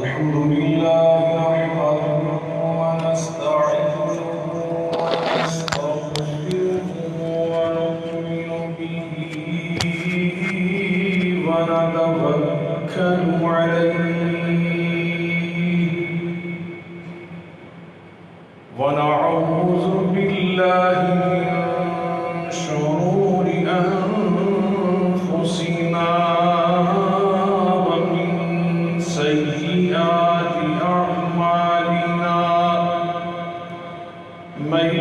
الحمد لله نحمده ونستعينه ونستغفره ونؤمن به ونتوكل عليه ونعوذ بالله من شرور أنفسنا ومن سيئات أعمالنا من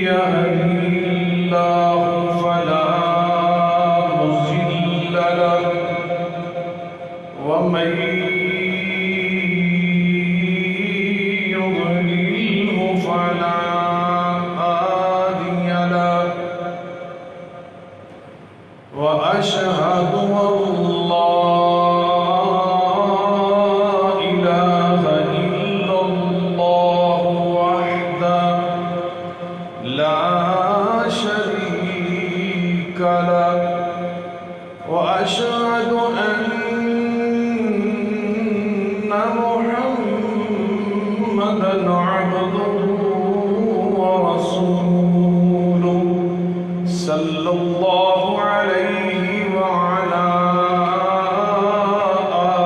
يهده الله فلا مضل له ومن يضلله فلا هادي له وأشهد أن لا إله إلا الله وحده لا شريك له وأشهد أن محمدا عبده ورسوله صلى الله عليه وعلى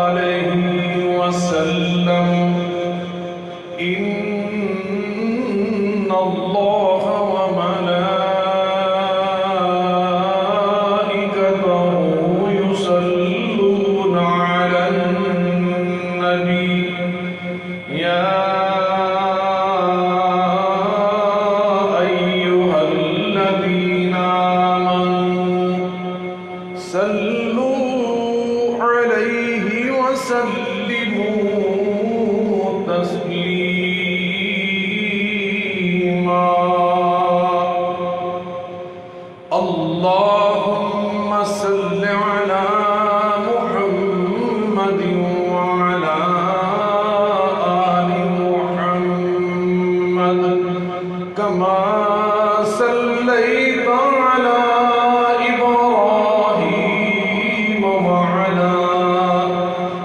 آله وسلم إن الله وملائكته يصلون على النبي يا أيها الذين آمنوا صلوا عليه وسلموا تسليما اللهم صل على محمد وعلى آل محمد كما صليت على إبراهيم وعلى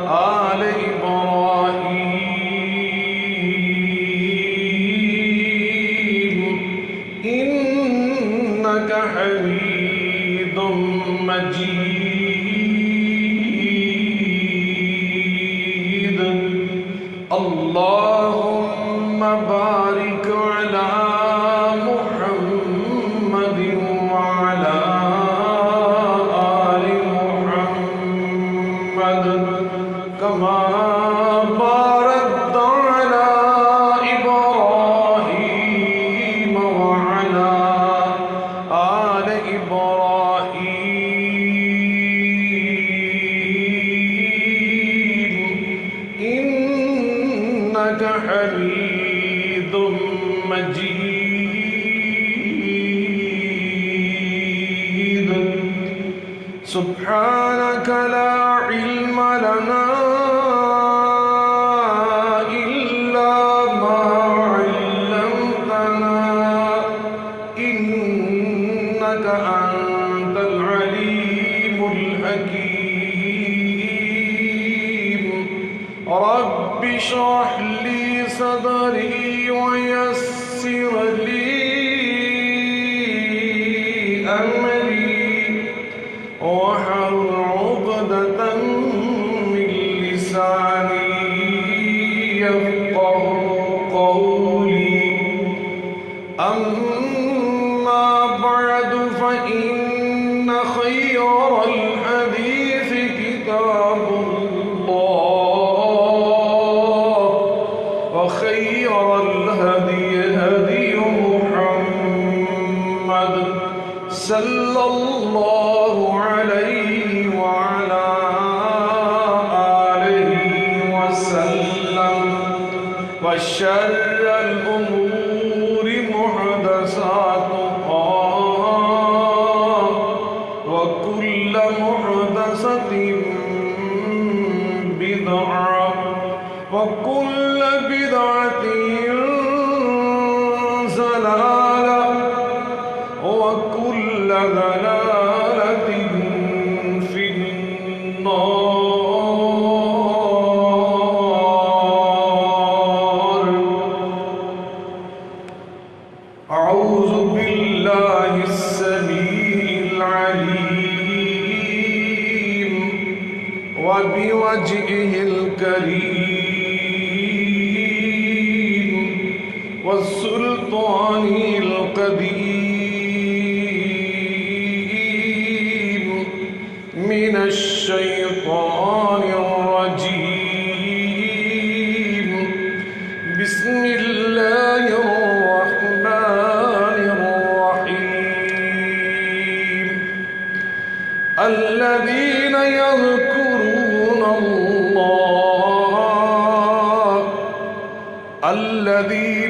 آل إبراهيم إنك حميد مجيد اللهم بارك على محمد وعلى آل محمد كما باركت على إبراهيم وعلى آل إبراهيم إنك حميد مجيد سبحانك لا علم لنا إلا ما علمتنا إنك أنت العليم الحكيم رب اشرح لي صدري ويسر لي أمري واحلل عقدة من لساني يفقهوا قولي أما بعد فإن خير الحديث كتاب الله وخير الهدي هدي محمد صلى الله عليه وعلى آله وسلم وشر الأمور محدثاتها وكل محدثة بدعة وكل بدعة ضلالة وكل ضلالة في النار وبوجهه الكريم والسلطان القديم من الشيطان الرجيم. بسم الله الرحمن الرحيم. الذين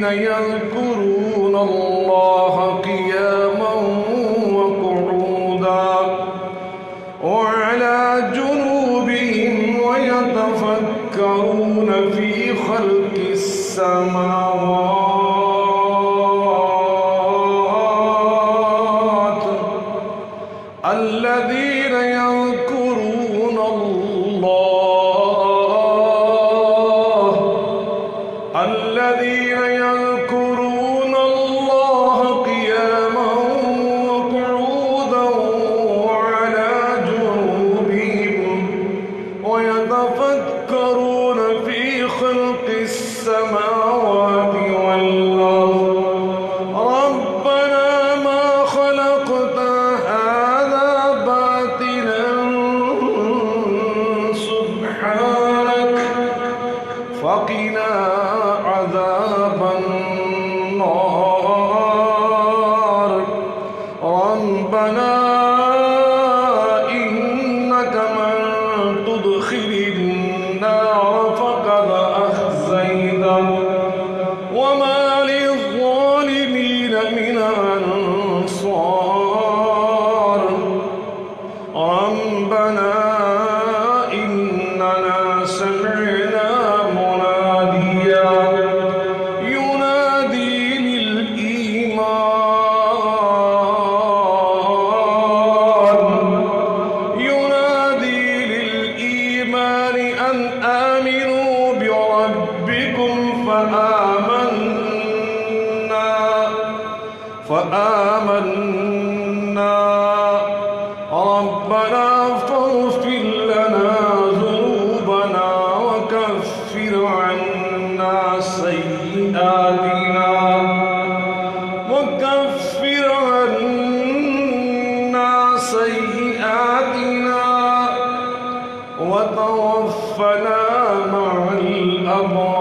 يذكرون الله قياما وقعودا وعلى جنوبهم ويتفكرون في خلق السماوات. الذين يذكرون الله قياما وقعودا وعلى جنوبهم ويتفكرون في خلق السماوات والأرض. ربنا ما خلقت هذا باطلا سبحانك فقنا عذاب النار. ربنا إنك من تدخل النار فقد أخزيته وما للظالمين من أنصار. ربنا إننا سمعنا مناديا ينادي للإيمان أن آمنوا بربكم فآمنا. ربنا فاغفر لنا ذنوبنا وكفر عنا سيئاتنا وتوفنا مع الأبرار.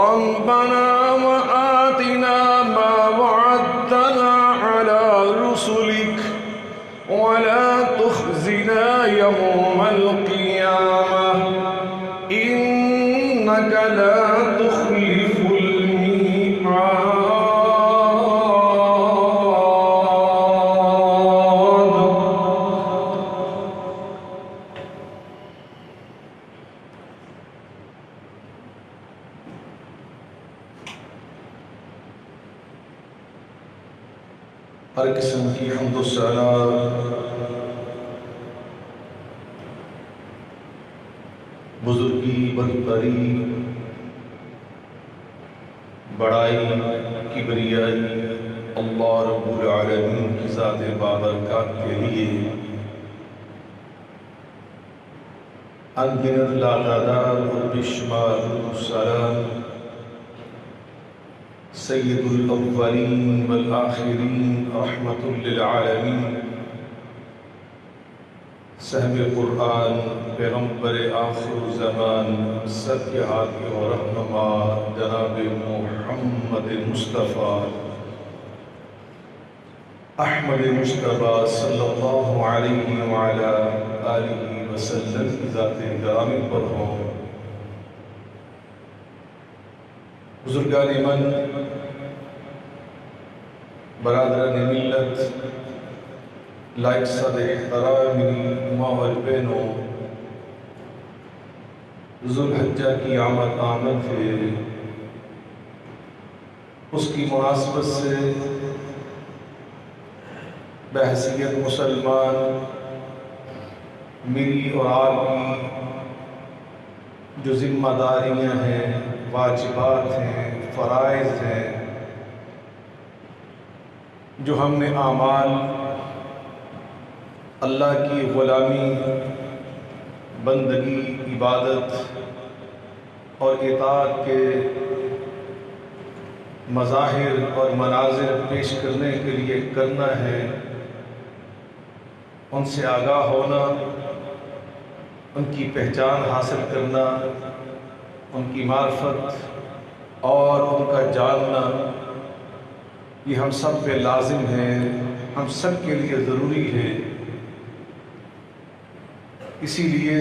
ربنا وآتنا ما وعدتنا على رسلك ولا تخزنا يوم القيامة إنك لا تخلف الميعاد. ہر قسم کی حمد و ثنا بزرگی برتری بڑائی کبریائی اللہ رب العالمین کی ذات بابرکات کے لیے انگنت لا تعداد و بشمار السلام سید الاولین والآخرین رحمت للعالمین صاحب قرآن پیغمبر آخر زمان سب کے ہادی و رہنما جناب محمد مصطفیٰ احمد مجتبیٰ صلی اللہ علیہ وعلا آلہ وسلم کی ذات گرامی پر ہوں. بزرگان من، برادران ملت، لائق صد احترامی ماں اور بہنوں، ذوالحجہ کی آمد ہے. اس کی مناسبت سے بحیثیت مسلمان میری اور آپ کی جو ذمہ داریاں ہیں، واجبات ہیں، فرائض ہیں، جو ہم نے اعمال اللہ کی غلامی، بندگی، عبادت اور اطاعت کے مظاہر اور مناظر پیش کرنے کے لیے کرنا ہے، ان سے آگاہ ہونا، ان کی پہچان حاصل کرنا، ان کی معرفت اور ان کا جاننا، یہ ہم سب پہ لازم ہے، ہم سب کے لیے ضروری ہے۔ اسی لیے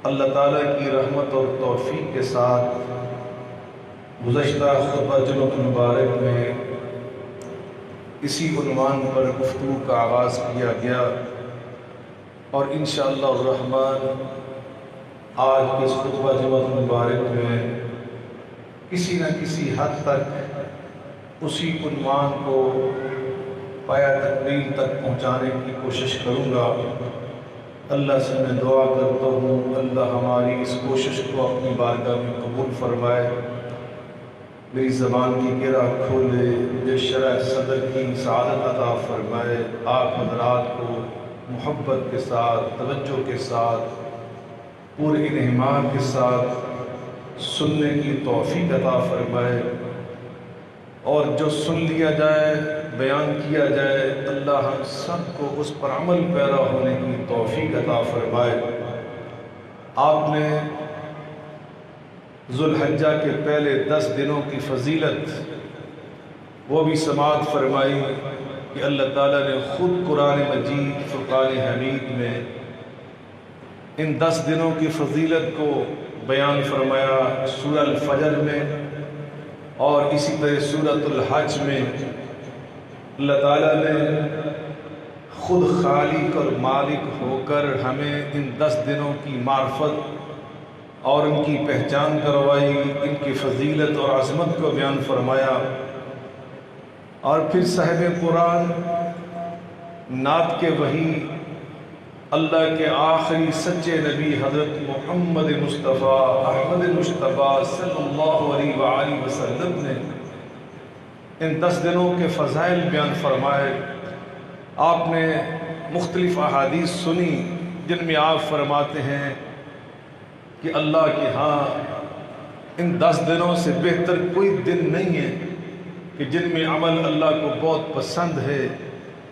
اللہ تعالیٰ کی رحمت اور توفیق کے ساتھ گزشتہ خطبہ جمعہ المبارک میں اسی عنوان پر گفتگو کا آغاز کیا گیا، اور انشاءاللہ الرحمن آج کے اس خطبہ جمعہ المبارک میں کسی نہ کسی حد تک اسی عنوان کو پایہ تکمیل تک پہنچانے کی کوشش کروں گا۔ اللہ سے میں دعا کرتا ہوں اللہ ہماری اس کوشش کو اپنی بارگاہ میں قبول فرمائے، میری زبان کی گرہ کھولے، مجھے شرح صدر کی سعادت عطا فرمائے، آپ حضرات کو محبت کے ساتھ، توجہ کے ساتھ، پورے انہمام کے ساتھ سننے کی توفیق عطا فرمائے، اور جو سن لیا جائے، بیان کیا جائے، اللہ ہم سب کو اس پر عمل پیرا ہونے کی توفیق عطا فرمائے۔ آپ نے ذو الحجہ کے پہلے 10 دنوں کی فضیلت وہ بھی سماعت فرمائی کہ اللہ تعالیٰ نے خود قرآن مجید فرقان حمید میں ان 10 دنوں کی فضیلت کو بیان فرمایا، سورہ الفجر میں اور اسی طرح سورۃ الحج میں۔ اللہ تعالیٰ نے خود خالق اور مالک ہو کر ہمیں ان 10 دنوں کی معرفت اور ان کی پہچان کروائی، ان کی فضیلت اور عظمت کو بیان فرمایا، اور پھر صاحب قرآن نعت کے وحی اللہ کے آخری سچے نبی حضرت محمد مصطفیٰ احمد مجتبیٰ صلی اللہ علیہ وآلہ وسلم نے ان 10 دنوں کے فضائل بیان فرمائے۔ آپ نے مختلف احادیث سنی جن میں آپ فرماتے ہیں کہ اللہ کے ہاں ان 10 دنوں سے بہتر کوئی دن نہیں ہے کہ جن میں عمل اللہ کو بہت پسند ہے،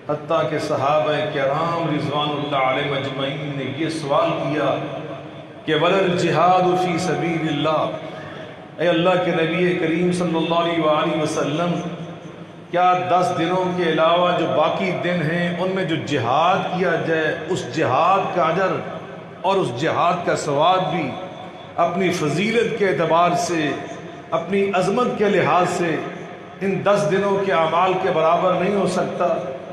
حتیٰ کہ صحابہ کرام رضوان اللہ علیہ اجمعین نے یہ سوال کیا کہ وَلَا الْجِهَادُ فِي سَبِيلِ اللَّهِ، اے اللہ کے نبی کریم صلی اللہ علیہ وآلہ وسلم، کیا 10 دنوں کے علاوہ جو باقی دن ہیں ان میں جو جہاد کیا جائے، اس جہاد کا اجر اور اس جہاد کا ثواب بھی اپنی فضیلت کے اعتبار سے، اپنی عظمت کے لحاظ سے ان 10 دنوں کے اعمال کے برابر نہیں ہو سکتا؟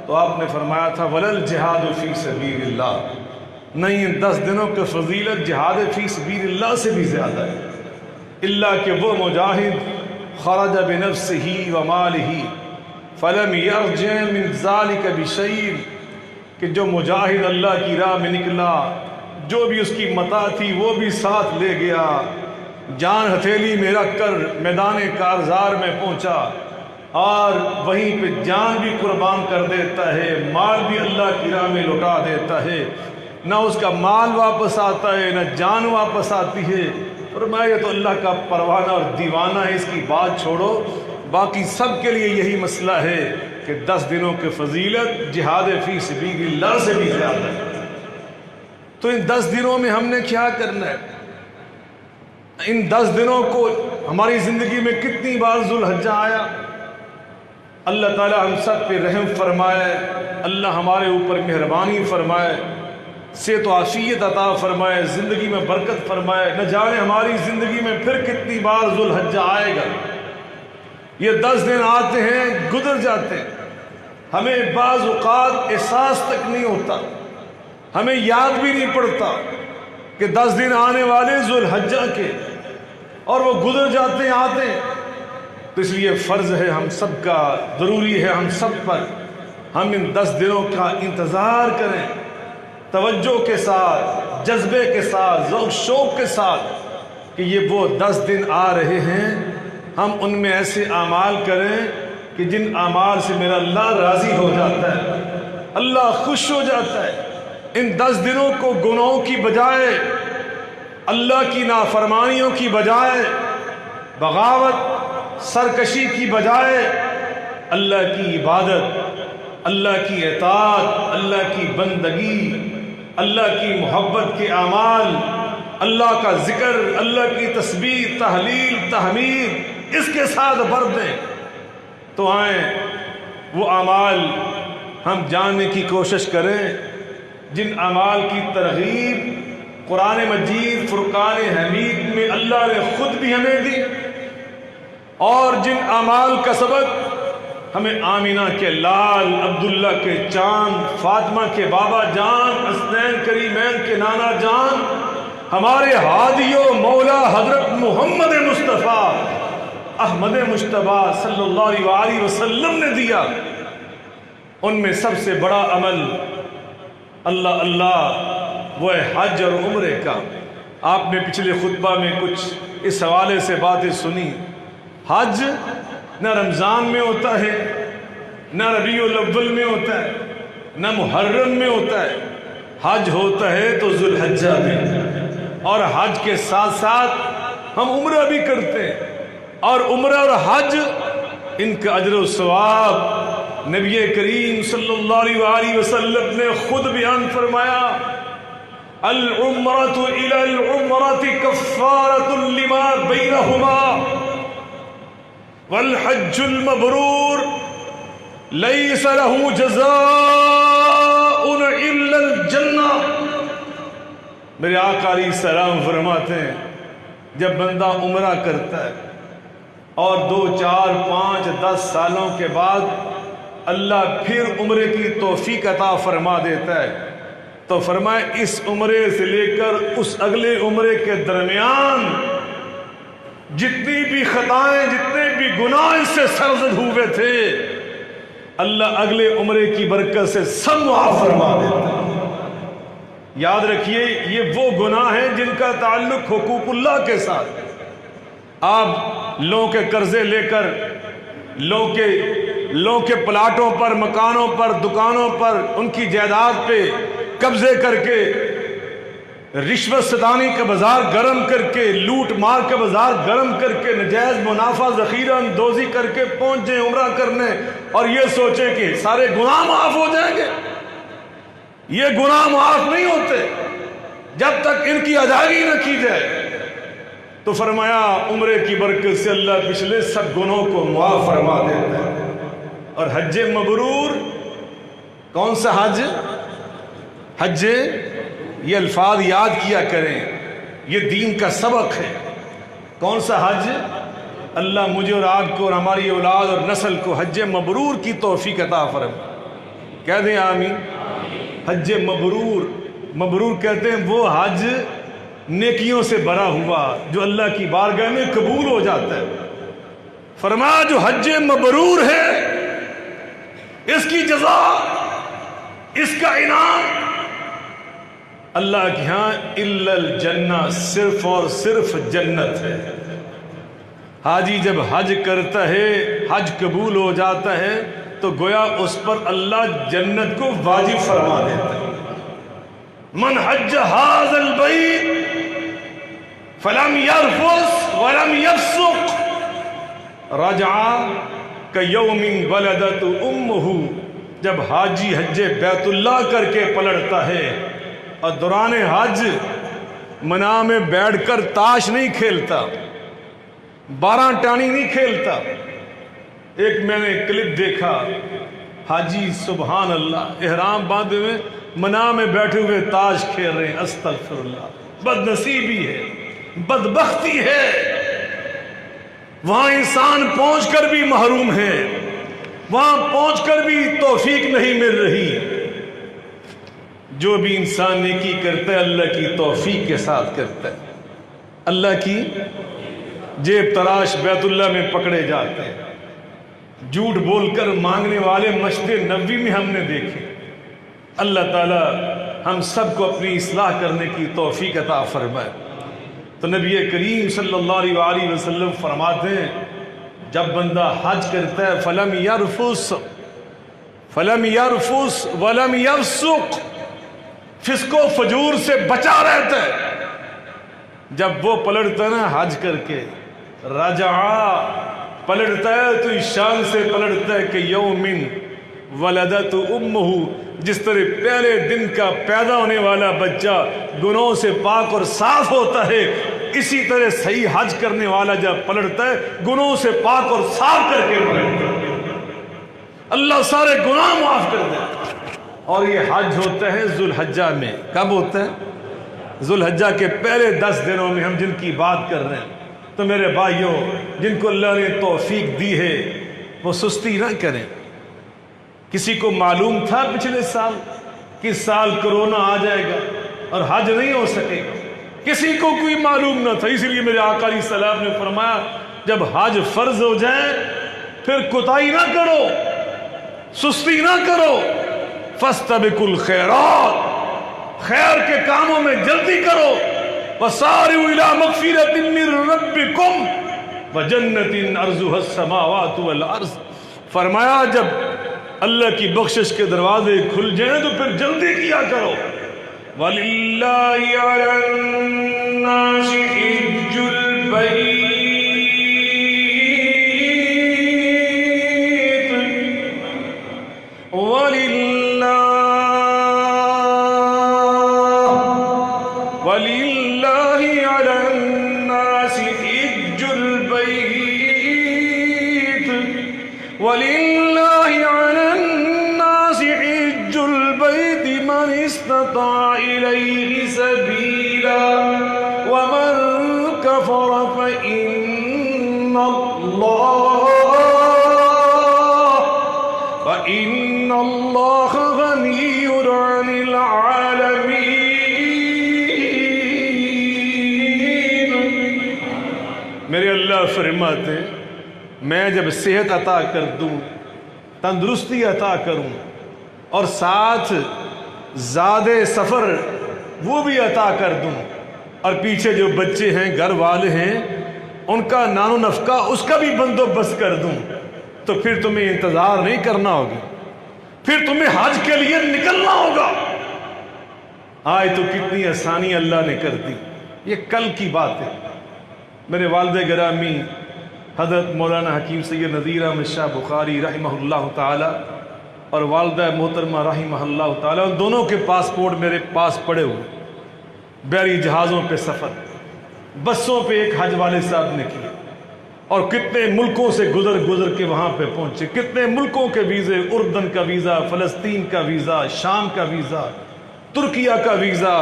تو آپ نے فرمایا تھا وَلَا الْجِهَادُ فِي سَبِيلِ اللَّهِ، نہیں، ان 10 دنوں کی فضیلت جہاد فی سبیل اللہ سے بھی زیادہ ہے، اللہ کہ وہ مجاہد خرج بنفسه وماله فلم يرجع من ذلك بشيء، کہ جو مجاہد اللہ کی راہ میں نکلا، جو بھی اس کی متاع تھی وہ بھی ساتھ لے گیا، جان ہتھیلی میں رکھ کر میدان کارزار میں پہنچا، اور وہیں پہ جان بھی قربان کر دیتا ہے، مال بھی اللہ کی راہ میں لوٹا دیتا ہے، نہ اس کا مال واپس آتا ہے نہ جان واپس آتی ہے۔ فرمایا یہ تو اللہ کا پروانہ اور دیوانہ ہے، اس کی بات چھوڑو، باقی سب کے لیے یہی مسئلہ ہے کہ 10 دنوں کی فضیلت جہاد فی سبیل اللہ سے بھی زیادہ ہے۔ تو ان 10 دنوں میں ہم نے کیا کرنا ہے؟ ان 10 دنوں کو ہماری زندگی میں کتنی بار ذو الحجہ آیا؟ اللہ تعالی ہم سب پہ رحم فرمائے، اللہ ہمارے اوپر مہربانی فرمائے، صحت و عافیت عطا فرمائے، زندگی میں برکت فرمائے۔ نہ جانے ہماری زندگی میں پھر کتنی بار ذو الحجہ آئے گا۔ یہ 10 دن آتے ہیں، گزر جاتے ہیں، ہمیں بعض اوقات احساس تک نہیں ہوتا، ہمیں یاد بھی نہیں پڑتا کہ 10 دن آنے والے ذو الحجہ کے، اور وہ گزر جاتے ہیں، آتے ہیں۔ تو اس لیے فرض ہے ہم سب کا، ضروری ہے ہم سب پر، ہم ان 10 دنوں کا انتظار کریں، توجہ کے ساتھ، جذبے کے ساتھ، ذوق شوق کے ساتھ، کہ یہ وہ 10 دن آ رہے ہیں، ہم ان میں ایسے اعمال کریں کہ جن اعمال سے میرا اللہ راضی ہو جاتا ہے۔ اللہ خوش ہو جاتا ہے۔ ان 10 دنوں کو گناہوں کی بجائے، اللہ کی نافرمانیوں کی بجائے، بغاوت سرکشی کی بجائے اللہ کی عبادت، اللہ کی اطاعت، اللہ کی بندگی، اللہ کی محبت کے اعمال، اللہ کا ذکر، اللہ کی تسبیح، تحلیل، تحمید اس کے ساتھ بھر دیں تو آئیں وہ اعمال ہم جاننے کی کوشش کریں جن اعمال کی ترغیب قرآن مجید فرقان حمید میں اللہ نے خود بھی ہمیں دی، اور جن اعمال کا سبق ہمیں آمینہ کے لال، عبداللہ کے چاند، فاطمہ کے بابا جان، حسنین کریمین کے نانا جان، ہمارے ہادی و مولا حضرت محمد مصطفیٰ احمد مجتبیٰ صلی اللہ علیہ وسلم نے دیا۔ ان میں سب سے بڑا عمل اللہ اللہ وہ ہے حج اور عمرے کا۔ آپ نے پچھلے خطبہ میں کچھ اس حوالے سے باتیں سنی۔ حج نہ رمضان میں ہوتا ہے، نہ ربیع الاول میں ہوتا ہے، نہ محرم میں ہوتا ہے، حج ہوتا ہے تو ذوالحجہ میں، اور حج کے ساتھ ساتھ ہم عمرہ بھی کرتے ہیں، اور عمرہ اور حج ان کا اجر و ثواب نبی کریم صلی اللہ علیہ وسلم نے خود بیان فرمایا، العمرۃ الی العمرۃ کفارۃ لما بینہما والحج المبرور لیس له جزاء الا الجنہ۔ میرے آقا علیہ السلام فرماتے ہیں جب بندہ عمرہ کرتا ہے اور 2 4 5 10 سالوں کے بعد اللہ پھر عمرے کی توفیق عطا فرما دیتا ہے تو فرمائے اس عمرے سے لے کر اس اگلے عمرے کے درمیان جتنی بھی خطائیں، جتنے بھی گناہ اس سے سرزد ہوئے تھے اللہ اگلے عمرے کی برکت سے سب معاف فرما دیتا ہے۔ یاد رکھیے یہ وہ گناہ ہیں جن کا تعلق حقوق اللہ کے ساتھ۔ آپ لوگوں کے قرضے لے کر، لوگوں کے پلاٹوں پر، مکانوں پر، دکانوں پر، ان کی جائیداد پہ قبضے کر کے، رشوت ستانی کا بازار گرم کر کے، لوٹ مار کا بازار گرم کر کے، نجائز منافع ذخیرہ اندوزی کر کے پہنچے عمرہ کرنے اور یہ سوچیں کہ سارے گناہ معاف ہو جائیں گے۔ یہ گناہ معاف نہیں ہوتے جب تک ان کی ادائیگی نہ کی جائے۔ تو فرمایا عمرے کی برکت سے اللہ پچھلے سب گناہوں کو معاف فرما دیتا ہے۔ اور حج مبرور، کون سا حج؟ حج، یہ الفاظ یاد کیا کریں، یہ دین کا سبق ہے۔ کون سا حج؟ اللہ مجھے اور آپ کو اور ہماری اولاد اور نسل کو حج مبرور کی توفیق عطا فرمائے۔ کہہ دیں آمین۔ حج مبرور، مبرور کہتے ہیں وہ حج نیکیوں سے بھرا ہوا جو اللہ کی بارگاہ میں قبول ہو جاتا ہے۔ فرمایا جو حج مبرور ہے اس کی جزا، اس کا انعام اللہ کے ہاں الا الجنہ، صرف اور صرف جنت ہے۔ حاجی جب حج کرتا ہے، حج قبول ہو جاتا ہے تو گویا اس پر اللہ جنت کو واجب فرما دیتا ہے۔ من حج ھذا البیت فلم یرفث ولم یفسق رجع کیوم ولدت امہ۔ جب حاجی حج بیت اللہ کر کے پلٹتا ہے اور دوران حج منا میں بیٹھ کر تاش نہیں کھیلتا، 12 ٹانی نہیں کھیلتا۔ ایک میں نے کلپ دیکھا، حاجی سبحان اللہ احرام باندھے ہوئے منا میں بیٹھے ہوئے تاش کھیل رہے ہیں۔ استغفر اللہ، بد نصیبی ہے، بدبختی ہے۔ وہاں انسان پہنچ کر بھی محروم ہے، وہاں پہنچ کر بھی توفیق نہیں مل رہی۔ جو بھی انسان نیکی کرتا ہے اللہ کی توفیق کے ساتھ کرتا ہے۔ اللہ کی جیب تراش بیت اللہ میں پکڑے جاتے ہیں، جھوٹ بول کر مانگنے والے مسجد نبوی میں ہم نے دیکھے۔ اللہ تعالی ہم سب کو اپنی اصلاح کرنے کی توفیق عطا فرمائے۔ تو نبی کریم صلی اللہ علیہ وسلم فرماتے ہیں جب بندہ حج کرتا ہے فلم یرفث فلم یرفس ولم یفسق، فسق و فجور سے بچا رہتا ہے. جب وہ پلٹتا ہے نا حج کر کے، رجع پلٹتا ہے تو اس شان سے پلٹتا ہے کہ یومن ولدت امہ، جس طرح پہلے دن کا پیدا ہونے والا بچہ گناہوں سے پاک اور صاف ہوتا ہے، اسی طرح صحیح حج کرنے والا جب پلٹتا ہے گناہوں سے پاک اور صاف کر کے پلٹتا ہے. اللہ سارے گناہ معاف کر دے. اور یہ حج ہوتا ہے ذوالحجہ میں. کب ہوتا ہے؟ ذوالحجہ کے پہلے 10 دنوں میں. ہم جن کی بات کر رہے ہیں تو میرے بھائیوں، جن کو اللہ نے توفیق دی ہے وہ سستی نہ کریں. کسی کو معلوم تھا پچھلے سال کہ اس سال کرونا آ جائے گا اور حج نہیں ہو سکے گا؟ کسی کو کوئی معلوم نہ تھا. اس لیے میرے آقا علیہ السلام نے فرمایا جب حج فرض ہو جائے پھر کوتاہی نہ کرو، سستی نہ کرو. فاستبقوا الخیرات، خیر کے کاموں میں جلدی کرو. وسارعوا الی مغفرۃ من ربکم وجنۃ عرضها السماوات والارض. فرمایا جب اللہ کی بخشش کے دروازے کھل جائیں تو پھر جلدی کیا کرو. وَلِلَّهِ عَلَى النَّاسِ حِجُّ الْبَيْتِ وَلِلَّهِ عَلَى النَّاسِ حِجُّ الْبَيْتِ وَلِلَّهِ عَلَى النَّاسِ حِجُّ الْبَيْتِ مَنِ اسْتَطَاعَ إِلَيْهِ سَبِيلًا وَمَنْ كَفَرَ فَإِنَّ اللَّهَ غَنِيٌّ عَنِ الْعَالَمِينَ. میرے اللہ فرماتے میں جب صحت عطا کر دوں، تندرستی عطا کروں اور ساتھ زاد سفر وہ بھی عطا کر دوں، اور پیچھے جو بچے ہیں گھر والے ہیں ان کا نان و نفقہ اس کا بھی بندوبست کر دوں، تو پھر تمہیں انتظار نہیں کرنا ہوگا، پھر تمہیں حج کے لیے نکلنا ہوگا. آج تو کتنی آسانی اللہ نے کر دی. یہ کل کی بات ہے. میرے والد گرامی حضرت مولانا حکیم سید نذیر احمد شاہ بخاری رحمہ اللہ تعالی اور والدہ محترمہ رحمہ اللہ تعالی، ان دونوں کے پاسپورٹ میرے پاس پڑے ہوئے. بحری جہازوں پہ سفر، بسوں پہ ایک حج والے صاحب نے کیا، اور کتنے ملکوں سے گزر کے وہاں پہ پہنچے. کتنے ملکوں کے ویزے، اردن کا ویزا، فلسطین کا ویزا، شام کا ویزا، ترکیہ کا ویزا،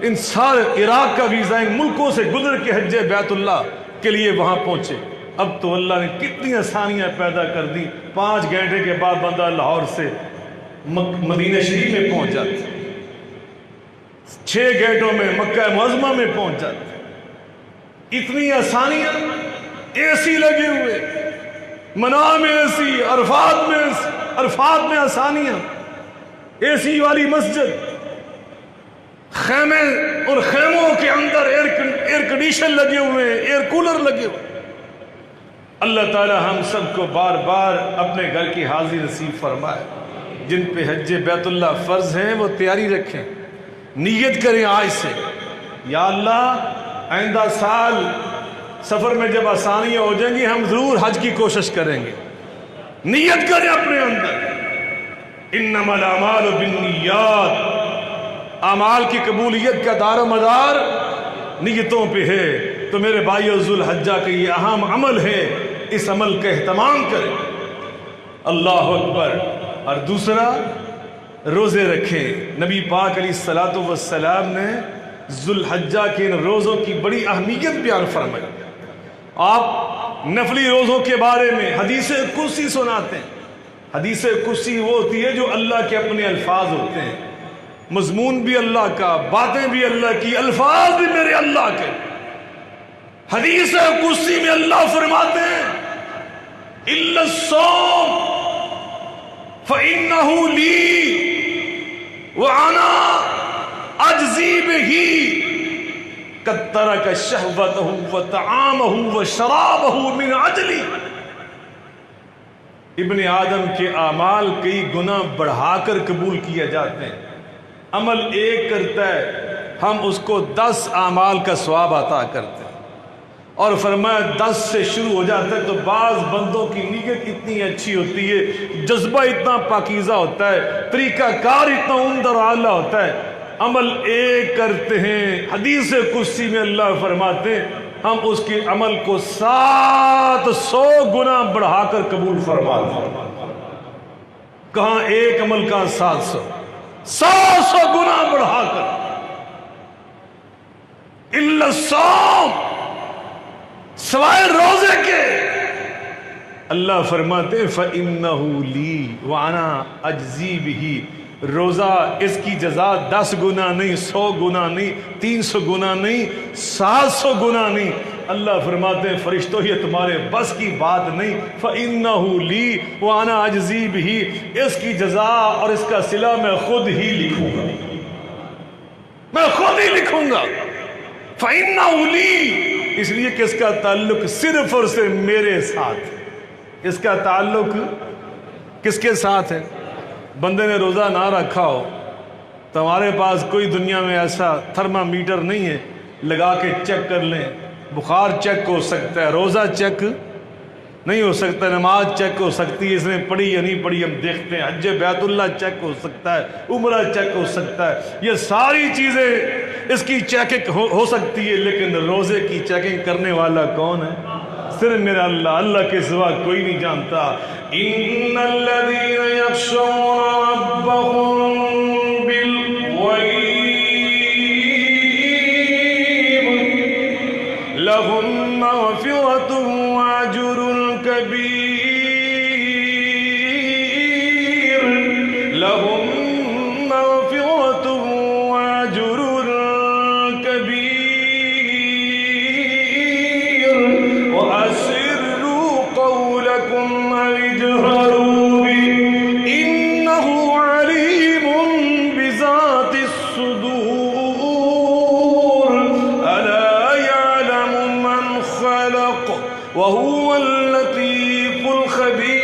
ان سارے عراق کا ویزا، ان ملکوں سے گزر کے حج بیت اللہ کے لیے وہاں پہنچے. اب تو اللہ نے کتنی آسانیاں پیدا کر دی. 5 گھنٹے کے بعد بندہ لاہور سے مدینہ شریف میں پہنچ جاتا، 6 گھنٹوں میں مکہ معظمہ میں پہنچ جاتا. اتنی آسانیاں، اے سی لگے ہوئے، منام میں اے سی، عرفات میں آسانیاں، اے سی والی مسجد، خیمے اور خیموں کے اندر ایئر کنڈیشن لگے ہوئے، ایئر کولر لگے ہوئے. اللہ تعالی ہم سب کو بار بار اپنے گھر کی حاضری نصیب فرمائے. جن پہ حج بیت اللہ فرض ہیں وہ تیاری رکھیں، نیت کریں آج سے، یا اللہ آئندہ سال سفر میں جب آسانیاں ہو جائیں گی ہم ضرور حج کی کوشش کریں گے. نیت کریں اپنے اندر. انما الاعمال بالنیات، اعمال کی قبولیت کا دار و مدار نیتوں پہ ہے. تو میرے بھائیو ذوالحجہ کا یہ اہم عمل ہے، اس عمل کا اہتمام کریں. اللہ اکبر. اور دوسرا، روزے رکھیں. نبی پاک علیہ الصلوۃ والسلام نے ذوالحجہ کے ان روزوں کی بڑی اہمیت بیان فرمائی. آپ نفلی روزوں کے بارے میں حدیث قدسی سناتے ہیں. حدیث قدسی وہ ہوتی ہے جو اللہ کے اپنے الفاظ ہوتے ہیں، مضمون بھی اللہ کا، باتیں بھی اللہ کی، الفاظ بھی میرے اللہ کے. حدیث قدسی میں اللہ فرماتے ہیں اِلَّا الصَّوْمَ فَإِنَّهُ لِي وَأَنَا أَجْزِي بِهِ قَدْ تَرَكَ شَهْوَتَهُ وَطَعَامَهُ وَشَرَابَهُ مِنْ أَجْلِي. ابن آدم کے اعمال کئی گنا بڑھا کر قبول کیے جاتے ہیں. عمل ایک کرتا ہے ہم اس کو 10 اعمال کا ثواب عطا کرتے ہیں. اور فرمایا 10 سے شروع ہو جاتا ہے تو بعض بندوں کی نیت اتنی اچھی ہوتی ہے، جذبہ اتنا پاکیزہ ہوتا ہے، طریقہ کار اتنا عمدہ اور اعلیٰ ہوتا ہے، عمل ایک کرتے ہیں، حدیث قدسی میں اللہ فرماتے ہیں ہم اس کے عمل کو 700 گنا بڑھا کر قبول فرماتے ہیں. کہاں ایک عمل کا 700 گنا بڑھا کر. الا الصوم، سوائے روزے کے. اللہ فرماتے ہیں فَإِنَّهُ لِي وَأَنَا أَجْزِي بِهِ. روزہ اس کی جزا 10 گنا نہیں، 100 گنا نہیں، 300 گنا نہیں، 700 گنا نہیں. اللہ فرماتے ہیں فرشتوں یہ تمہارے بس کی بات نہیں. فَإِنَّهُ لِي وَأَنَا أَجْزِي بِهِ. اس کی جزا اور اس کا صلہ میں خود ہی لکھوں گا، میں خود ہی لکھوں گا. فَإِنَّهُ لِي، اس لیے کہ اس کا تعلق صرف اور صرف میرے ساتھ. اس کا تعلق کس کے ساتھ ہے؟ بندے نے روزہ نہ رکھا ہو تو ہمارے پاس کوئی دنیا میں ایسا تھرمامیٹر نہیں ہے لگا کے چیک کر لیں. بخار چیک ہو سکتا ہے، روزہ چیک نہیں ہو سکتا. نماز چیک ہو سکتی ہے، اس نے پڑھی یا نہیں پڑھی ہم دیکھتے ہیں. حج بیت اللہ چیک ہو سکتا ہے، عمرہ چیک ہو سکتا ہے. یہ ساری چیزیں اس کی چیکنگ ہو سکتی ہے، لیکن روزے کی چیکنگ کرنے والا کون ہے؟ صرف میرا اللہ. اللہ کے سوا کوئی نہیں جانتا. ان الذين يخشون ربهم بالغيب لهم مغفرة واجر كبير. لهم مغفرة واجر كبير. وأسروا قولكم أو اجهروا به إنه عليم بذات الصدور. ألا يعلم من خلق وهو اللطيف الخبير.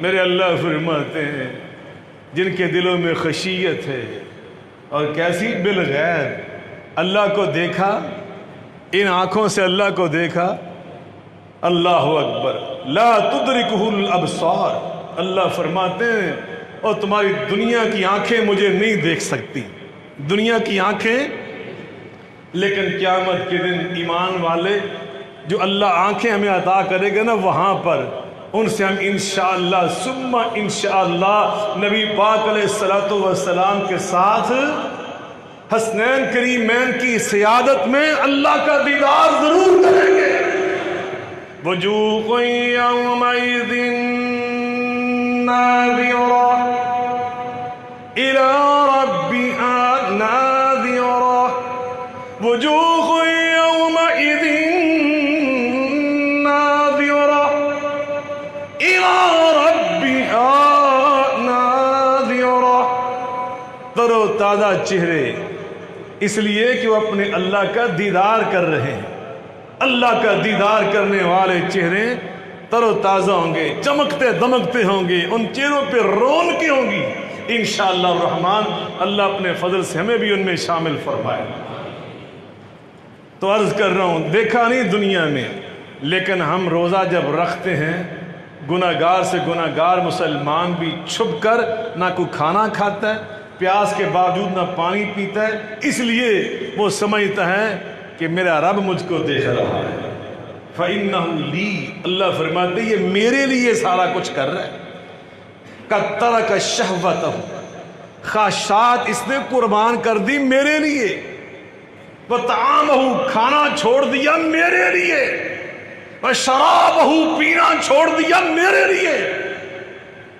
میرے اللہ فرماتے ہیں جن کے دلوں میں خشیت ہے اور کیسی بالغیب، اللہ کو دیکھا، ان آنکھوں سے اللہ کو دیکھا. اللہ اکبر. لا تدرکہ الابصار. اللہ فرماتے ہیں اور تمہاری دنیا کی آنکھیں مجھے نہیں دیکھ سکتی، دنیا کی آنکھیں. لیکن قیامت کے دن ایمان والے جو اللہ آنکھیں ہمیں عطا کرے گا نا، وہاں پر ان سے ہم انشاءاللہ ثم انشاءاللہ نبی پاک علیہ الصلوۃ والسلام کے ساتھ حسنین کریمین کی سیادت میں اللہ کا دیدار ضرور کریں گے. وجوہ یومئذ ناظرہ الی ربہا ناظرہ. وجوہ یومئذ ناظرہ الی ربہا ناظرہ. تر و تازہ چہرے، اس لیے کہ وہ اپنے اللہ کا دیدار کر رہے ہیں. اللہ کا دیدار کرنے والے چہرے تر و تازہ ہوں گے، چمکتے دمکتے ہوں گے، ان چہروں پہ رونقیں ہوں گی انشاءاللہ الرحمن. اللہ اپنے فضل سے ہمیں بھی ان میں شامل فرمائے. تو عرض کر رہا ہوں، دیکھا نہیں دنیا میں، لیکن ہم روزہ جب رکھتے ہیں، گناہگار سے گناہگار مسلمان بھی چھپ کر نہ کوئی کھانا کھاتا ہے، پیاس کے باوجود نہ پانی پیتا ہے، اس لیے وہ سمجھتا ہے کہ میرا رب مجھ کو دیکھ رہا ہے. فَإِنَّهُ لِي، اللہ فرماتے ہیں یہ میرے لیے سارا کچھ کر رہا ہے. قَتَّرَكَ شَهْوَتَهُ، خواہشات اس نے قربان کر دی میرے لیے. وَطَعَامَهُ، کھانا چھوڑ دیا میرے لیے. وَشَرَابَهُ، پینا چھوڑ دیا میرے لیے.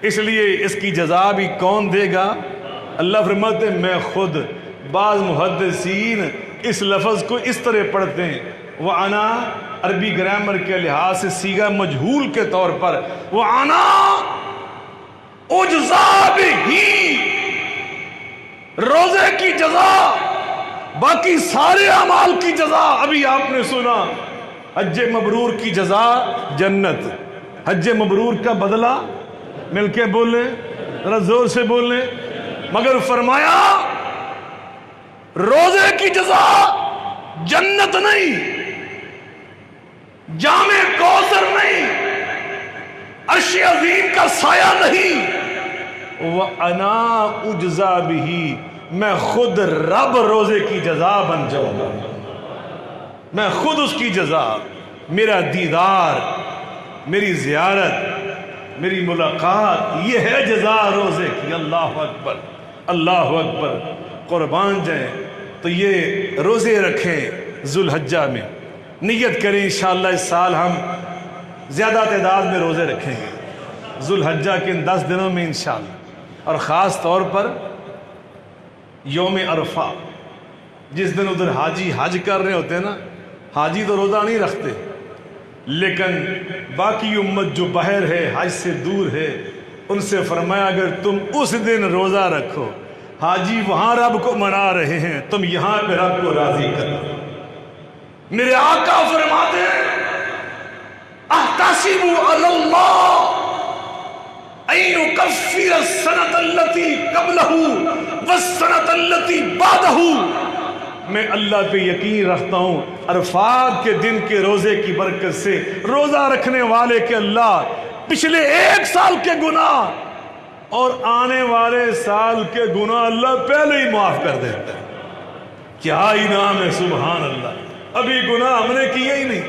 اس لیے اس کی جزا بھی کون دے گا؟ اللہ فرماتے ہیں میں خود. بعض محدثین اس لفظ کو اس طرح پڑھتے ہیں، وَأَنَا، عربی گرامر کے لحاظ سے صیغہ مجہول کے طور پر، وَأَنَا اُجْزَا بِهِ، روزے کی جزا، باقی سارے اعمال کی جزا. ابھی آپ نے سنا حج مبرور کی جزا جنت، حج مبرور کا بدلہ مل کے بولیں، ذرا زور سے بولیں، مگر فرمایا روزے کی جزا جنت نہیں، جام کوثر نہیں، عرش عظیم کا سایہ نہیں، وَأَنَا أُجْزَى بِهِ، میں خود رب روزے کی جزا بن جاؤں گا، میں خود اس کی جزا، میرا دیدار، میری زیارت، میری ملاقات، یہ ہے جزا روزے کی۔ اللہ اکبر، اللہ اکبر، قربان جائیں۔ تو یہ روزے رکھیں ذوالحجہ میں، نیت کریں انشاءاللہ اس سال ہم زیادہ تعداد میں روزے رکھیں گے ذوالحجہ کے ان 10 دنوں میں انشاءاللہ، اور خاص طور پر یوم عرفہ، جس دن ادھر حاجی حج کر رہے ہوتے ہیں نا، حاجی تو روزہ نہیں رکھتے، لیکن باقی امت جو باہر ہے، حج سے دور ہے، ان سے فرمایا اگر تم اس دن روزہ رکھو، حاجی وہاں رب کو منا رہے ہیں، تم یہاں پہ رب کو راضی کرو۔ میرے آقا فرماتے ہیں احتسب علی اللہ ان یکفر السنۃ التی قبلہ والسنۃ التی بعدہ، میں اللہ پہ یقین رکھتا ہوں عرفات کے دن کے روزے کی برکت سے روزہ رکھنے والے کے اللہ پچھلے 1 سال کے گناہ اور آنے والے سال کے گناہ اللہ پہلے ہی معاف کر دیتا ہے۔ کیا انعام ہے، سبحان اللہ۔ ابھی گناہ ہم نے کیے ہی نہیں،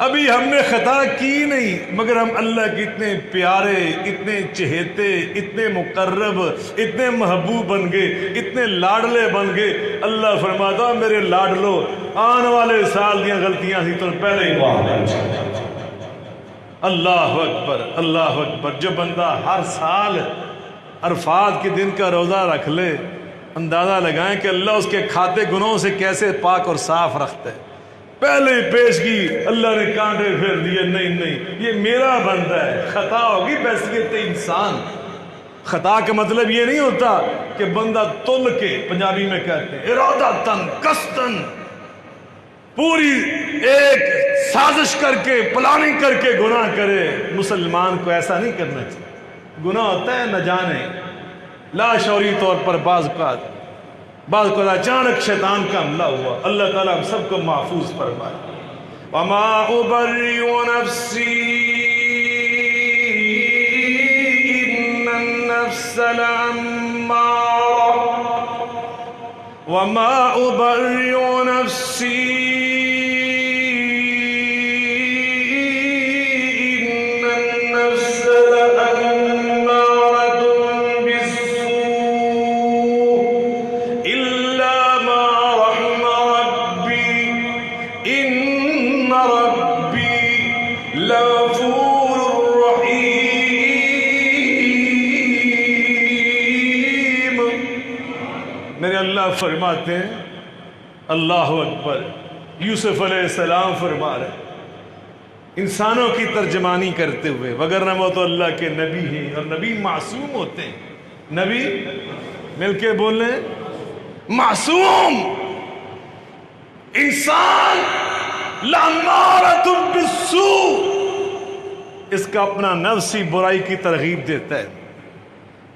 ابھی ہم نے خطا کی نہیں، مگر ہم اللہ کے اتنے پیارے، اتنے چہیتے، اتنے مقرب، اتنے محبوب بن گئے، اتنے لاڈلے بن گئے۔ اللہ فرماتا میرے لاڈلو، آنے والے سال دیا غلطیاں تھی تو پہلے ہی معاف کر دیا۔ اللہ اکبر، اللہ اکبر۔ جو بندہ ہر سال عرفات کے دن کا روزہ رکھ لے، اندازہ لگائیں کہ اللہ اس کے کھاتے گناہوں سے کیسے پاک اور صاف رکھتا ہے۔ پہلے پیش کی اللہ نے کانٹے پھیر دیے، نہیں نہیں یہ میرا بندہ ہے، خطا ہوگی بحیثیت انسان۔ خطا کا مطلب یہ نہیں ہوتا کہ بندہ تل کے، پنجابی میں کہتے ہیں ارادتاً قصداً، پوری ایک سازش کر کے، پلاننگ کر کے گناہ کرے۔ مسلمان کو ایسا نہیں کرنا چاہیے۔ گناہ ہوتا ہے نہ جانے، لاشعوری طور پر بعض کو اچانک شیطان کا حملہ ہوا، اللہ تعالیٰ ہم سب کو محفوظ فرمائے۔ وَمَا أُبَرِّئُ نَفْسِي إِنَّ النَّفْسَ لَأَمَّارَةٌ وَمَا أُبَرِّئُ نَفْسِي فرماتے ہیں اللہ اکبر۔ یوسف علیہ السلام فرما رہے انسانوں کی ترجمانی کرتے ہوئے، وگرنہ وہ تو اللہ کے نبی ہیں اور نبی معصوم ہوتے ہیں۔ نبی مل کے بولیں معصوم۔ انسان لَأَمَّارَةٌ بِالسُّوءِ، اس کا اپنا نفس ہی برائی کی ترغیب دیتا ہے،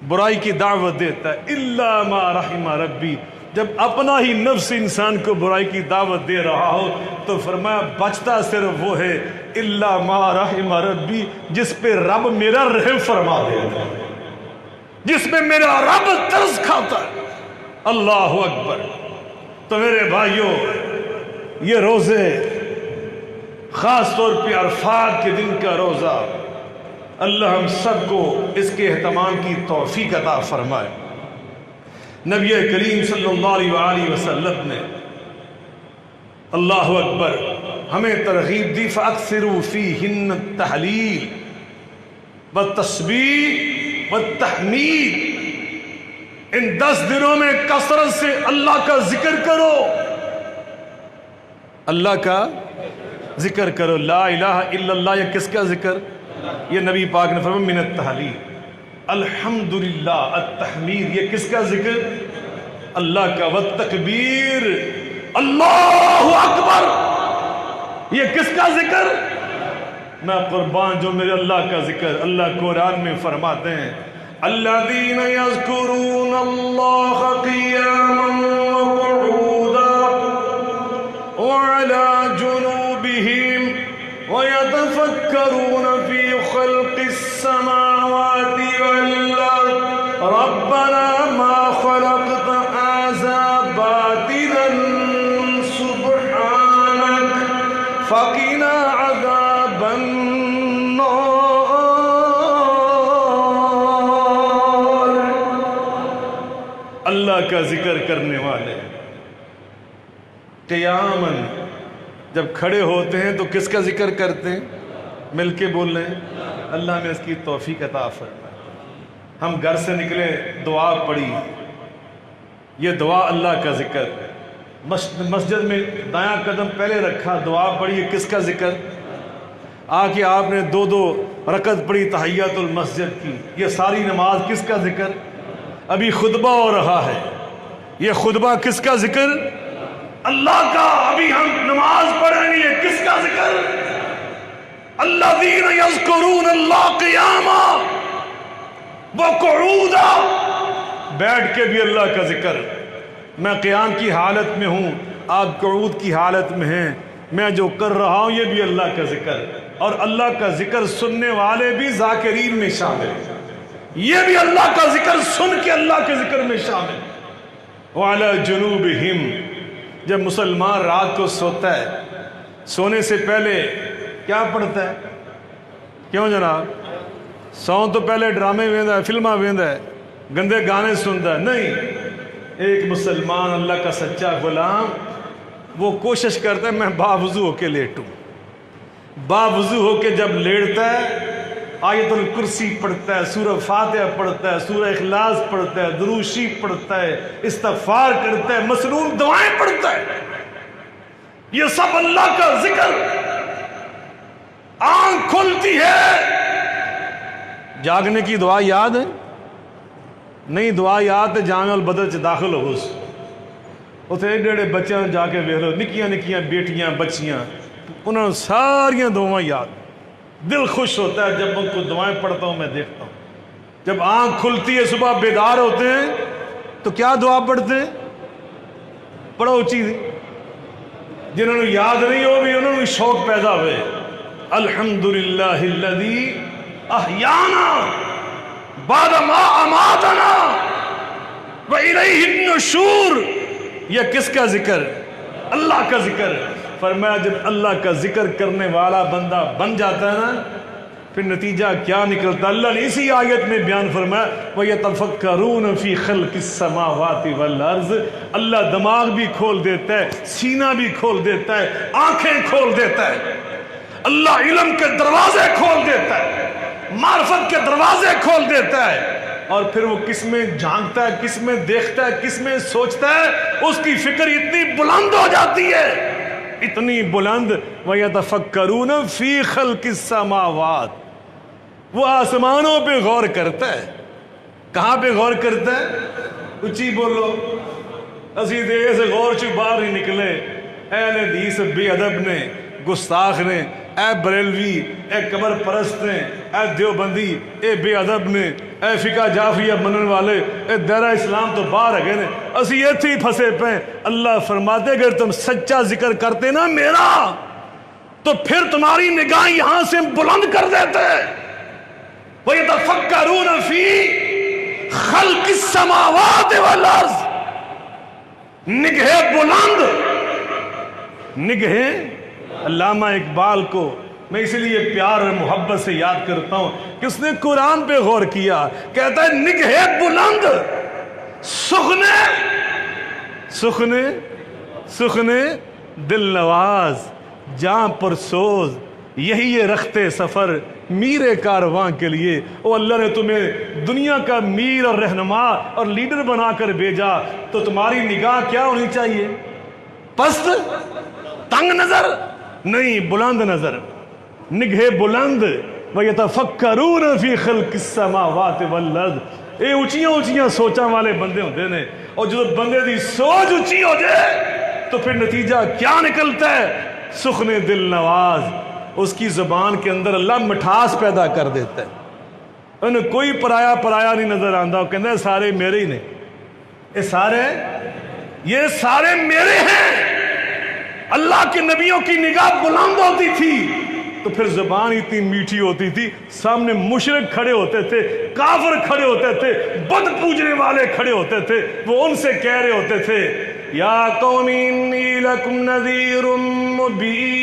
برائی کی دعوت دیتا ہے۔ اِلَّا مَا رَحِمَ رَبِّي، جب اپنا ہی نفس انسان کو برائی کی دعوت دے رہا ہو تو فرمایا بچتا صرف وہ ہے اِلَّا مَا رَحِمَ رَبِّي، جس پہ رب میرا رحم فرما دیتا ہے، جس پہ میرا رب ترس کھاتا ہے۔ اللہ اکبر۔ تو میرے بھائیوں، یہ روزے، خاص طور پہ عرفات کے دن کا روزہ، اللہ ہم سب کو اس کے اہتمام کی توفیق عطا فرمائے۔ نبی کریم صلی اللہ علیہ وآلہ وسلم نے اللہ اکبر ہمیں ترغیب دی، فَأَكْثِرُوا فِيهِنَّ التَّحْلِيلَ وَالتَّسْبِيحَ وَالتَّحْمِيدَ، ان 10 دنوں میں کثرت سے اللہ کا ذکر کرو، اللہ کا ذکر کرو۔ لا الہ الا اللہ، یہ کس کا ذکر؟ یہ نبی پاک نے فرمایا من التحلیل۔ الحمدللہ، التحمید، یہ کس کا ذکر؟ اللہ کا۔ والتکبیر، اللہ اکبر، یہ کس کا ذکر؟ میں قربان جو میرے اللہ کا ذکر. اللہ قرآن میں فرماتے ہیں الذین یذکرون اللہ قیاما وقعودا وعلی جنوبہم ویتفکرون فی خلق السماوات والارض ربنا ما خلقت هذا باطلا سبحانک فقنا عذاب النار. اللہ کا ذکر کرنے والے قیاماً جب کھڑے ہوتے ہیں تو کس کا ذکر کرتے ہیں؟ مل کے بول رہے ہیں. اللہ نے اس کی توفیق عطا فرمائے. ہم گھر سے نکلے دعا پڑھی، یہ دعا اللہ کا ذکر. مسجد میں دایاں قدم پہلے رکھا، دعا پڑھی، یہ کس کا ذکر؟ آ کے آپ نے 2 رکعت پڑھی تحیات المسجد کی، یہ ساری نماز کس کا ذکر؟ ابھی خطبہ ہو رہا ہے، یہ خطبہ کس کا ذکر؟ اللہ کا. ابھی ہم نماز پڑھیں گے، یہ کس کا ذکر؟ الذین یذکرون اللہ قیاما وقعودا، بیٹھ کے بھی اللہ کا ذکر. میں قیام کی حالت میں ہوں، آپ قعود کی حالت میں ہیں، میں جو کر رہا ہوں یہ بھی اللہ کا ذکر. اور اللہ کا ذکر سننے والے بھی ذاکرین میں شامل ہیں، یہ بھی اللہ کا ذکر سن کے اللہ کے ذکر میں شامل. وعلی جنوبہم، جب مسلمان رات کو سوتا ہے سونے سے پہلے کیا پڑھتا ہے؟ کیوں جناب؟ سو تو پہلے ڈرامے ویندا ہے، فلمہ ویندا ہے، گندے گانے سنتا ہے. نہیں، ایک مسلمان اللہ کا سچا غلام وہ کوشش کرتا ہے میں باوضو ہو کے لیٹوں. باوضو ہو کے جب لیٹتا ہے آیت الکرسی پڑھتا ہے، سورہ فاتحہ پڑھتا ہے، سورہ اخلاص پڑھتا ہے، درود شریف پڑھتا ہے، استغفار کرتا ہے، مسنون دعائیں پڑھتا ہے. یہ سب اللہ کا ذکر. آنکھ کھلتی ہے، جاگنے کی دعا یاد ہے؟ نہیں، دعا یاد ہے جامع البدر چ داخل ہو اس اتنے ایڈے ایڈے بچوں جا کے ویکھ لو، نکیاں نکیاں بیٹیاں بچیاں، انہوں نے ساریاں دعائیں یاد. دل خوش ہوتا ہے جب ان کو دعائیں پڑھتا ہوں، میں دیکھتا ہوں. جب آنکھ کھلتی ہے صبح بیدار ہوتے ہیں تو کیا دعا پڑھتے ہیں؟ پڑھو اچھی تھی. جنہوں نے یاد نہیں ہو بھی انہوں نے شوق پیدا ہوئے. الحمدللہ الذی احیانا بعد ما اماتنا والیہ النشور. یہ کس کا ذکر؟ اللہ کا ذکر. فرمایا جب اللہ کا ذکر کرنے والا بندہ بن جاتا ہے نا پھر نتیجہ کیا نکلتا؟ اللہ نے اسی آیت میں بیان فرمایا وَيَتَفَكَّرُونَ فِي خَلْقِ السَّمَاوَاتِ وَالْأَرْضِ. اللہ دماغ بھی کھول دیتا ہے، سینہ بھی کھول دیتا ہے، آنکھیں کھول دیتا ہے. اللہ علم کے دروازے کھول دیتا ہے، معرفت کے دروازے کھول دیتا ہے. اور پھر وہ کس میں جھانکتا ہے، کس میں دیکھتا ہے، کس میں سوچتا ہے، اس کی فکر اتنی بلند ہو جاتی ہے، اتنی بلند. وَيَتَفَكَّرُونَ فِي خَلْقِ السَّمَاوَاتِ. وہ آسمانوں پہ غور کرتا ہے. کہاں پہ غور کرتا ہے؟ اچھی بولو. اسی دیر سے غور سے باہر ہی نکلے. اہل حدیث بے ادب نے، گستاخ نے، اے بریلوی، اے قبر پرست نے، اے دیوبندی، اے بے ادب نے، اے فقہ جعفریہ منن والے، اے دائرہ اسلام تو باہر ہے گئے. اسی ایتھی پھنسے پہ. اللہ فرماتے اگر تم سچا ذکر کرتے نا میرا تو پھر تمہاری نگاہ یہاں سے بلند کر دیتے. وَيَتَفَكَّرُونَ فِي خَلْقِ السَّمَاوَاتِ وَالْأَرْضِ. نگہ بلند، نگہ. علامہ اقبال کو میں اسی لیے پیار اور محبت سے یاد کرتا ہوں کہ اس نے قرآن پہ غور کیا. کہتا ہے نگہ بلند، سخنے سخنے سخنے دل نواز، جاں پر سوز، یہی یہ رختے سفر میر کارواں کے لیے. او اللہ نے تمہیں دنیا کا میر اور رہنما اور لیڈر بنا کر بھیجا تو تمہاری نگاہ کیا ہونی چاہیے؟ پست، تنگ نظر نہیں، بلند نظر. نگہ بلند. وَيَتَفَكَّرُونَ فِي خَلْقِ السَّمَاوَاتِ وَالْأَرْضِ. اے اونچیاں اونچیاں سوچاں والے بندے ہوندے نے. اور جو بندے دی سوچ اونچی ہو جائے تو پھر نتیجہ کیا نکلتا ہے؟ سخن دل نواز، اس کی زبان کے اندر اللہ مٹھاس پیدا کر دیتا ہے، انہیں کوئی پرایا پرایا نہیں نظر آتا، وہ کہتے ہیں سارے میرے ہی نے، یہ سارے میرے ہیں۔ اللہ کے نبیوں کی نگاہ بلند ہوتی تھی تو پھر زبان اتنی میٹھی ہوتی تھی، سامنے مشرک کھڑے ہوتے تھے، کافر کھڑے ہوتے تھے، بت پوجنے والے کھڑے ہوتے تھے، وہ ان سے کہہ رہے ہوتے تھے یا قوم انی لکم نذیر مبین،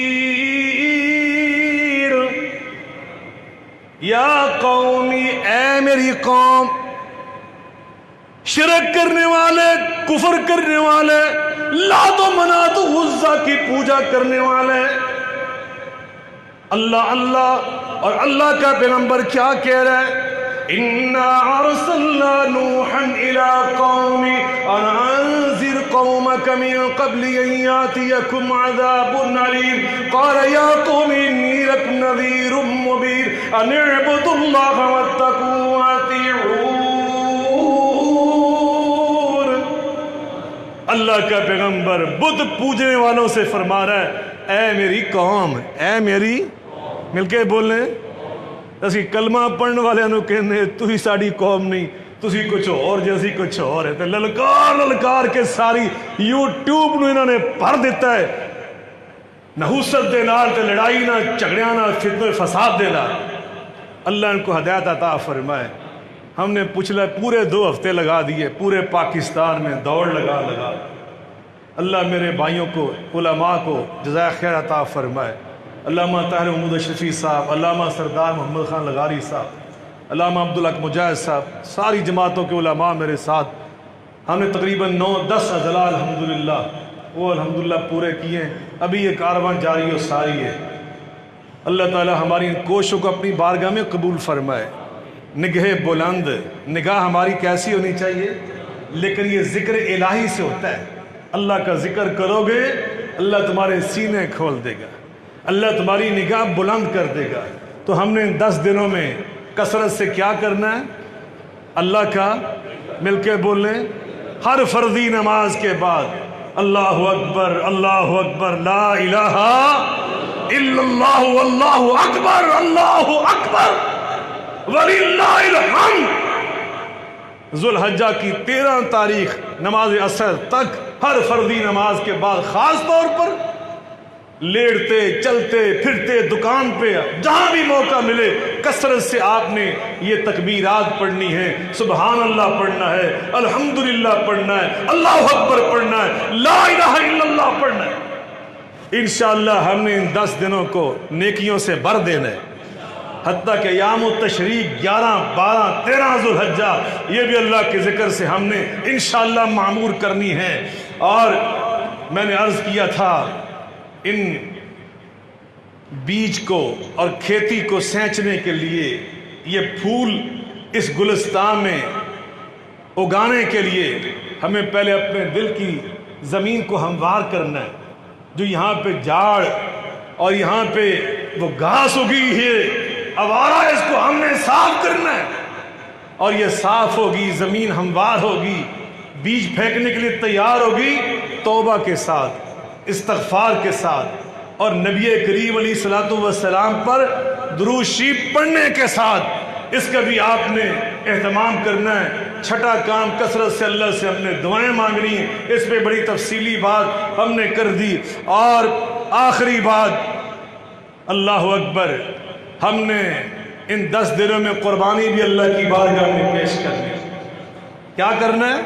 یا قومی اے میری قوم، شرک کرنے والے، کفر کرنے والے، لات و منات و عزا کی پوجا کرنے والے، اللہ اللہ اور اللہ کا پیغمبر کیا کہہ رہا ہے؟ اِنَّا أَرْسَلْنَا نُوحًا إِلَىٰ قَوْمِ أَنْ أَنذِرْ قَوْمَكَ مِن قَبْلِ أَن يَأْتِيَكُمْ عَذَابٌ أَلِيمٌ قَالَ يَا قَوْمِ إِنِّي لَكُمْ نَذِيرٌ مُّبِينٌ أَنِ اعْبُدُوا اللَّهَ وَاتَّقُوهُ وَأَطِيعُونِ۔ اللہ کا پیغمبر بت پوجنے والوں سے فرما رہا ہے اے میری قوم، اے میری، مل کے بولیں، اسی کلمہ پڑھنے والے انہوں کہنے تو ہی ساڑی قوم نہیں، تو ہی کچھ اور جیسی کچھ اور ہے، تو للکار للکار کے ساری یوٹیوب نو انہوں نے پڑھ دیتا ہے، نحوست دے نال تے لڑائی نہ جھگڑیاں نہ فتنہ فساد دے نال۔ اللہ ان کو ہدایت عطا فرمائے۔ ہم نے پچھلے پورے 2 ہفتے لگا دیے پورے پاکستان میں دوڑ لگا اللہ میرے بھائیوں کو، علماء کو جزائے خیر عطا فرمائے۔ علامہ طاہر محمود اشرفی صاحب، علامہ سردار محمد خان لغاری صاحب، علامہ عبدالحق مجاہد صاحب، ساری جماعتوں کے علماء میرے ساتھ، ہم نے تقریباً 9-10 اضلاع الحمدللہ وہ الحمدللہ پورے کیے ہیں، ابھی یہ کارواں جاری و ساری ہے۔ اللہ تعالی ہماری ان کوششوں کو اپنی بارگاہ میں قبول فرمائے۔ نگہ بلند، نگاہ ہماری کیسی ہونی چاہیے؟ لیکن یہ ذکر الہی سے ہوتا ہے، اللہ کا ذکر کرو گے اللہ تمہارے سینے کھول دے گا، اللہ تمہاری نگاہ بلند کر دے گا۔ تو ہم نے 10 دنوں میں کثرت سے کیا کرنا ہے؟ اللہ کا مل کے بولیں، ہر فرضی نماز کے بعد اللہ اکبر اللہ اکبر لا الہ الا اللہ واللہ اکبر اللہ اکبر وَلِلَّهِ الْحَمْدُ۔ ذوالحجہ کی 13 تاریخ نماز عصر تک ہر فرضی نماز کے بعد خاص طور پر لیٹتے چلتے پھرتے دکان پہ جہاں بھی موقع ملے کثرت سے آپ نے یہ تکبیرات پڑھنی ہے، سبحان اللہ پڑھنا ہے، الحمدللہ پڑھنا ہے، اللہ اکبر پڑھنا ہے، لا الہ الا اللہ پڑھنا ہے۔ انشاءاللہ ہم نے ان 10 دنوں کو نیکیوں سے بھر دینا ہے، حتیٰ کہ ایام التشریق 11، 12، 13 ذوالحجہ یہ بھی اللہ کے ذکر سے ہم نے انشاءاللہ معمور کرنی ہے۔ اور میں نے عرض کیا تھا ان بیج کو اور کھیتی کو سینچنے کے لیے، یہ پھول اس گلستان میں اگانے کے لیے ہمیں پہلے اپنے دل کی زمین کو ہموار کرنا ہے۔ جو یہاں پہ جھاڑ اور یہاں پہ وہ گھاس اگی ہے آوارہ، اس کو ہم نے صاف کرنا ہے، اور یہ صاف ہوگی، زمین ہموار ہوگی، بیج پھینکنے کے لیے تیار ہوگی توبہ کے ساتھ، استغفار کے ساتھ، اور نبی کریم علیہ الصلوۃ والسلام پر درود شریف پڑھنے کے ساتھ۔ اس کا بھی آپ نے اہتمام کرنا ہے۔ چھٹا کام، کثرت سے اللہ سے ہم نے دعائیں مانگنی ہیں، اس پہ بڑی تفصیلی بات ہم نے کر دی۔ اور آخری بات، اللہ اکبر، ہم نے ان 10 دنوں میں قربانی بھی اللہ کی بارگاہ میں پیش کرنی ہے۔ کیا کرنا ہے؟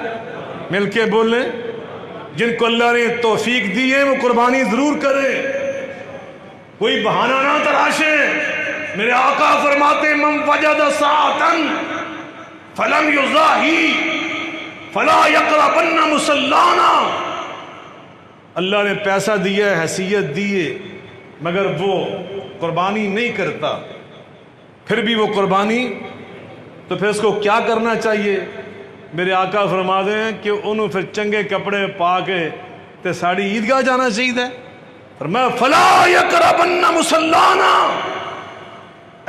مل کے بولیں، جن کو اللہ نے توفیق دی ہے وہ قربانی ضرور کریں، کوئی بہانہ نہ تراشیں۔ میرے آقا فرماتے من وجد ساعتاً فلم یضاہی فلا یقربن مصلانا۔ اللہ نے پیسہ دیا ہے، حیثیت دی ہے، مگر وہ قربانی نہیں کرتا، پھر بھی وہ قربانی، تو پھر اس کو کیا کرنا چاہیے؟ میرے آقا فرما دیں کہ انہوں پھر چنگے کپڑے پا کے تے ساڑی عیدگاہ جانا چاہیے، فرمایا فلا یقربن مصلانا۔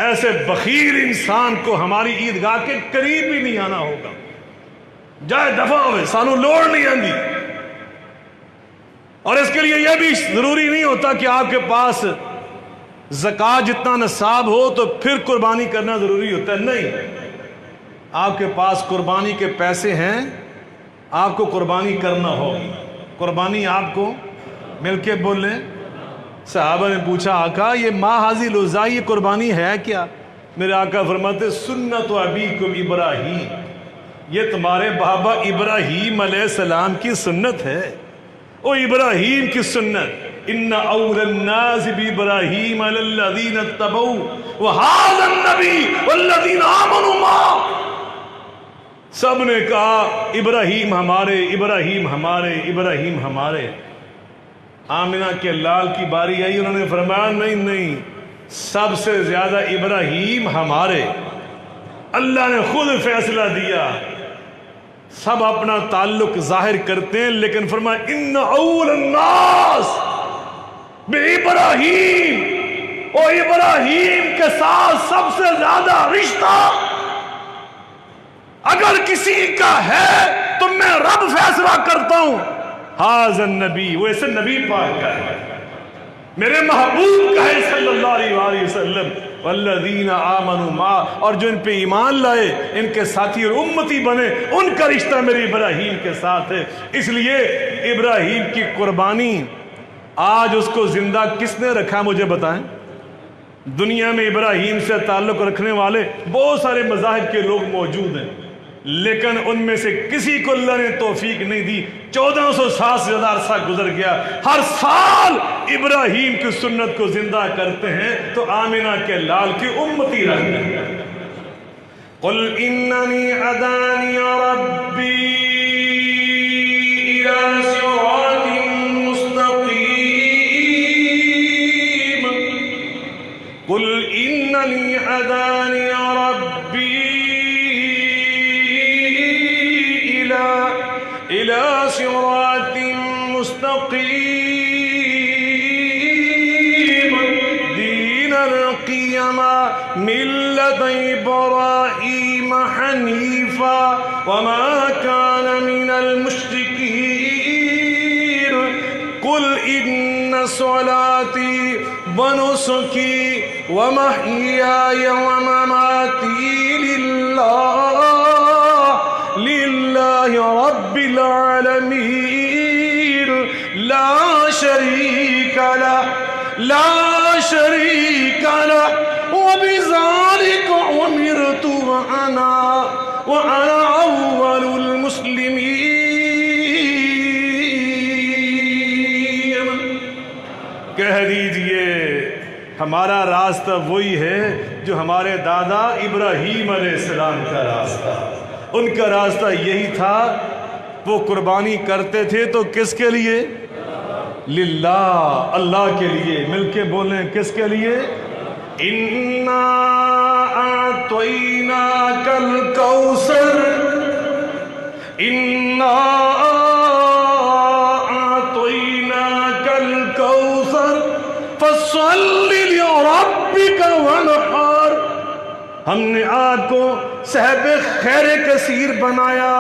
ایسے بخیل انسان کو ہماری عیدگاہ کے قریب بھی نہیں آنا ہوگا، جائے دفع ہوئے، سانو لوڑ نہیں آندی۔ اور اس کے لیے یہ بھی ضروری نہیں ہوتا کہ آپ کے پاس زکوٰۃ جتنا نصاب ہو تو پھر قربانی کرنا ضروری ہوتا ہے، نہیں، آپ کے پاس قربانی کے پیسے ہیں، آپ کو قربانی کرنا ہوگی، قربانی آپ کو مل کے بولیں۔ صحابہ نے پوچھا آقا یہ ما حاضی لوزائی یہ قربانی ہے کیا؟ میرے آقا فرماتے سنت ابیکم ابراہیم، یہ تمہارے بابا ابراہیم علیہ السلام کی سنت ہے، او ابراہیم کی سنت، ان اول الناس بابراہیم الذین اتبعوا وہذا النبی والذین آمنوا معه، سب نے کہا ابراہیم ہمارے، ابراہیم ہمارے، ابراہیم ہمارے۔ آمنہ کے لال کی باری آئی، انہوں نے فرمایا نہیں نہیں، سب سے زیادہ ابراہیم ہمارے، اللہ نے خود فیصلہ دیا۔ سب اپنا تعلق ظاہر کرتے ہیں لیکن فرمایا ان اول الناس بابراہیم، اور ابراہیم کے ساتھ سب سے زیادہ رشتہ اگر کسی کا ہے تو میں رب فیصلہ کرتا ہوں، حاضر نبی، وہ اسے نبی پاک کا ہے، میرے محبوب کا ہے صلی اللہ علیہ وآلہ وسلم، والذین آمنوا معہ، اور جو ان پہ ایمان لائے، ان کے ساتھی اور امتی بنے، ان کا رشتہ میرے ابراہیم کے ساتھ ہے۔ اس لیے ابراہیم کی قربانی آج اس کو زندہ کس نے رکھا مجھے بتائیں؟ دنیا میں ابراہیم سے تعلق رکھنے والے بہت سارے مذاہب کے لوگ موجود ہیں، لیکن ان میں سے کسی کو اللہ نے توفیق نہیں دی۔ 1400 سے زیادہ عرصہ گزر گیا، ہر سال ابراہیم کی سنت کو زندہ کرتے ہیں تو آمنہ کے لال کی امتی رہتے ہیں۔ قل اننی ہدانی ربی الی صراط مستقیم، قل اننی ہدانی ربی إلى صراط مستقيم دينا القيما ملة إبراهيم حنيفا وما كان من المشركين قل إن صلاتي ونسكي ومحياي ومماتي لله رب العالمين لا شريك له وبذلك أمرت وأنا أول المسلمين۔ کہہ دیجئے ہمارا راستہ وہی ہے جو ہمارے دادا ابراہیم علیہ السلام کا راستہ، ان کا راستہ یہی تھا، وہ قربانی کرتے تھے تو کس کے لیے؟ للہ، اللہ کے لیے، مل کے بولیں کس کے لیے؟ اِنَّا أَعْطَيْنَاكَ الْكَوْثَرَ اِنَّا أَعْطَيْنَاكَ الْكَوْثَرَ فَصَلِّ لِرَبِّكَ وَانْحَرْ، ہم نے آپ کو صاحب خیر کثیر بنایا،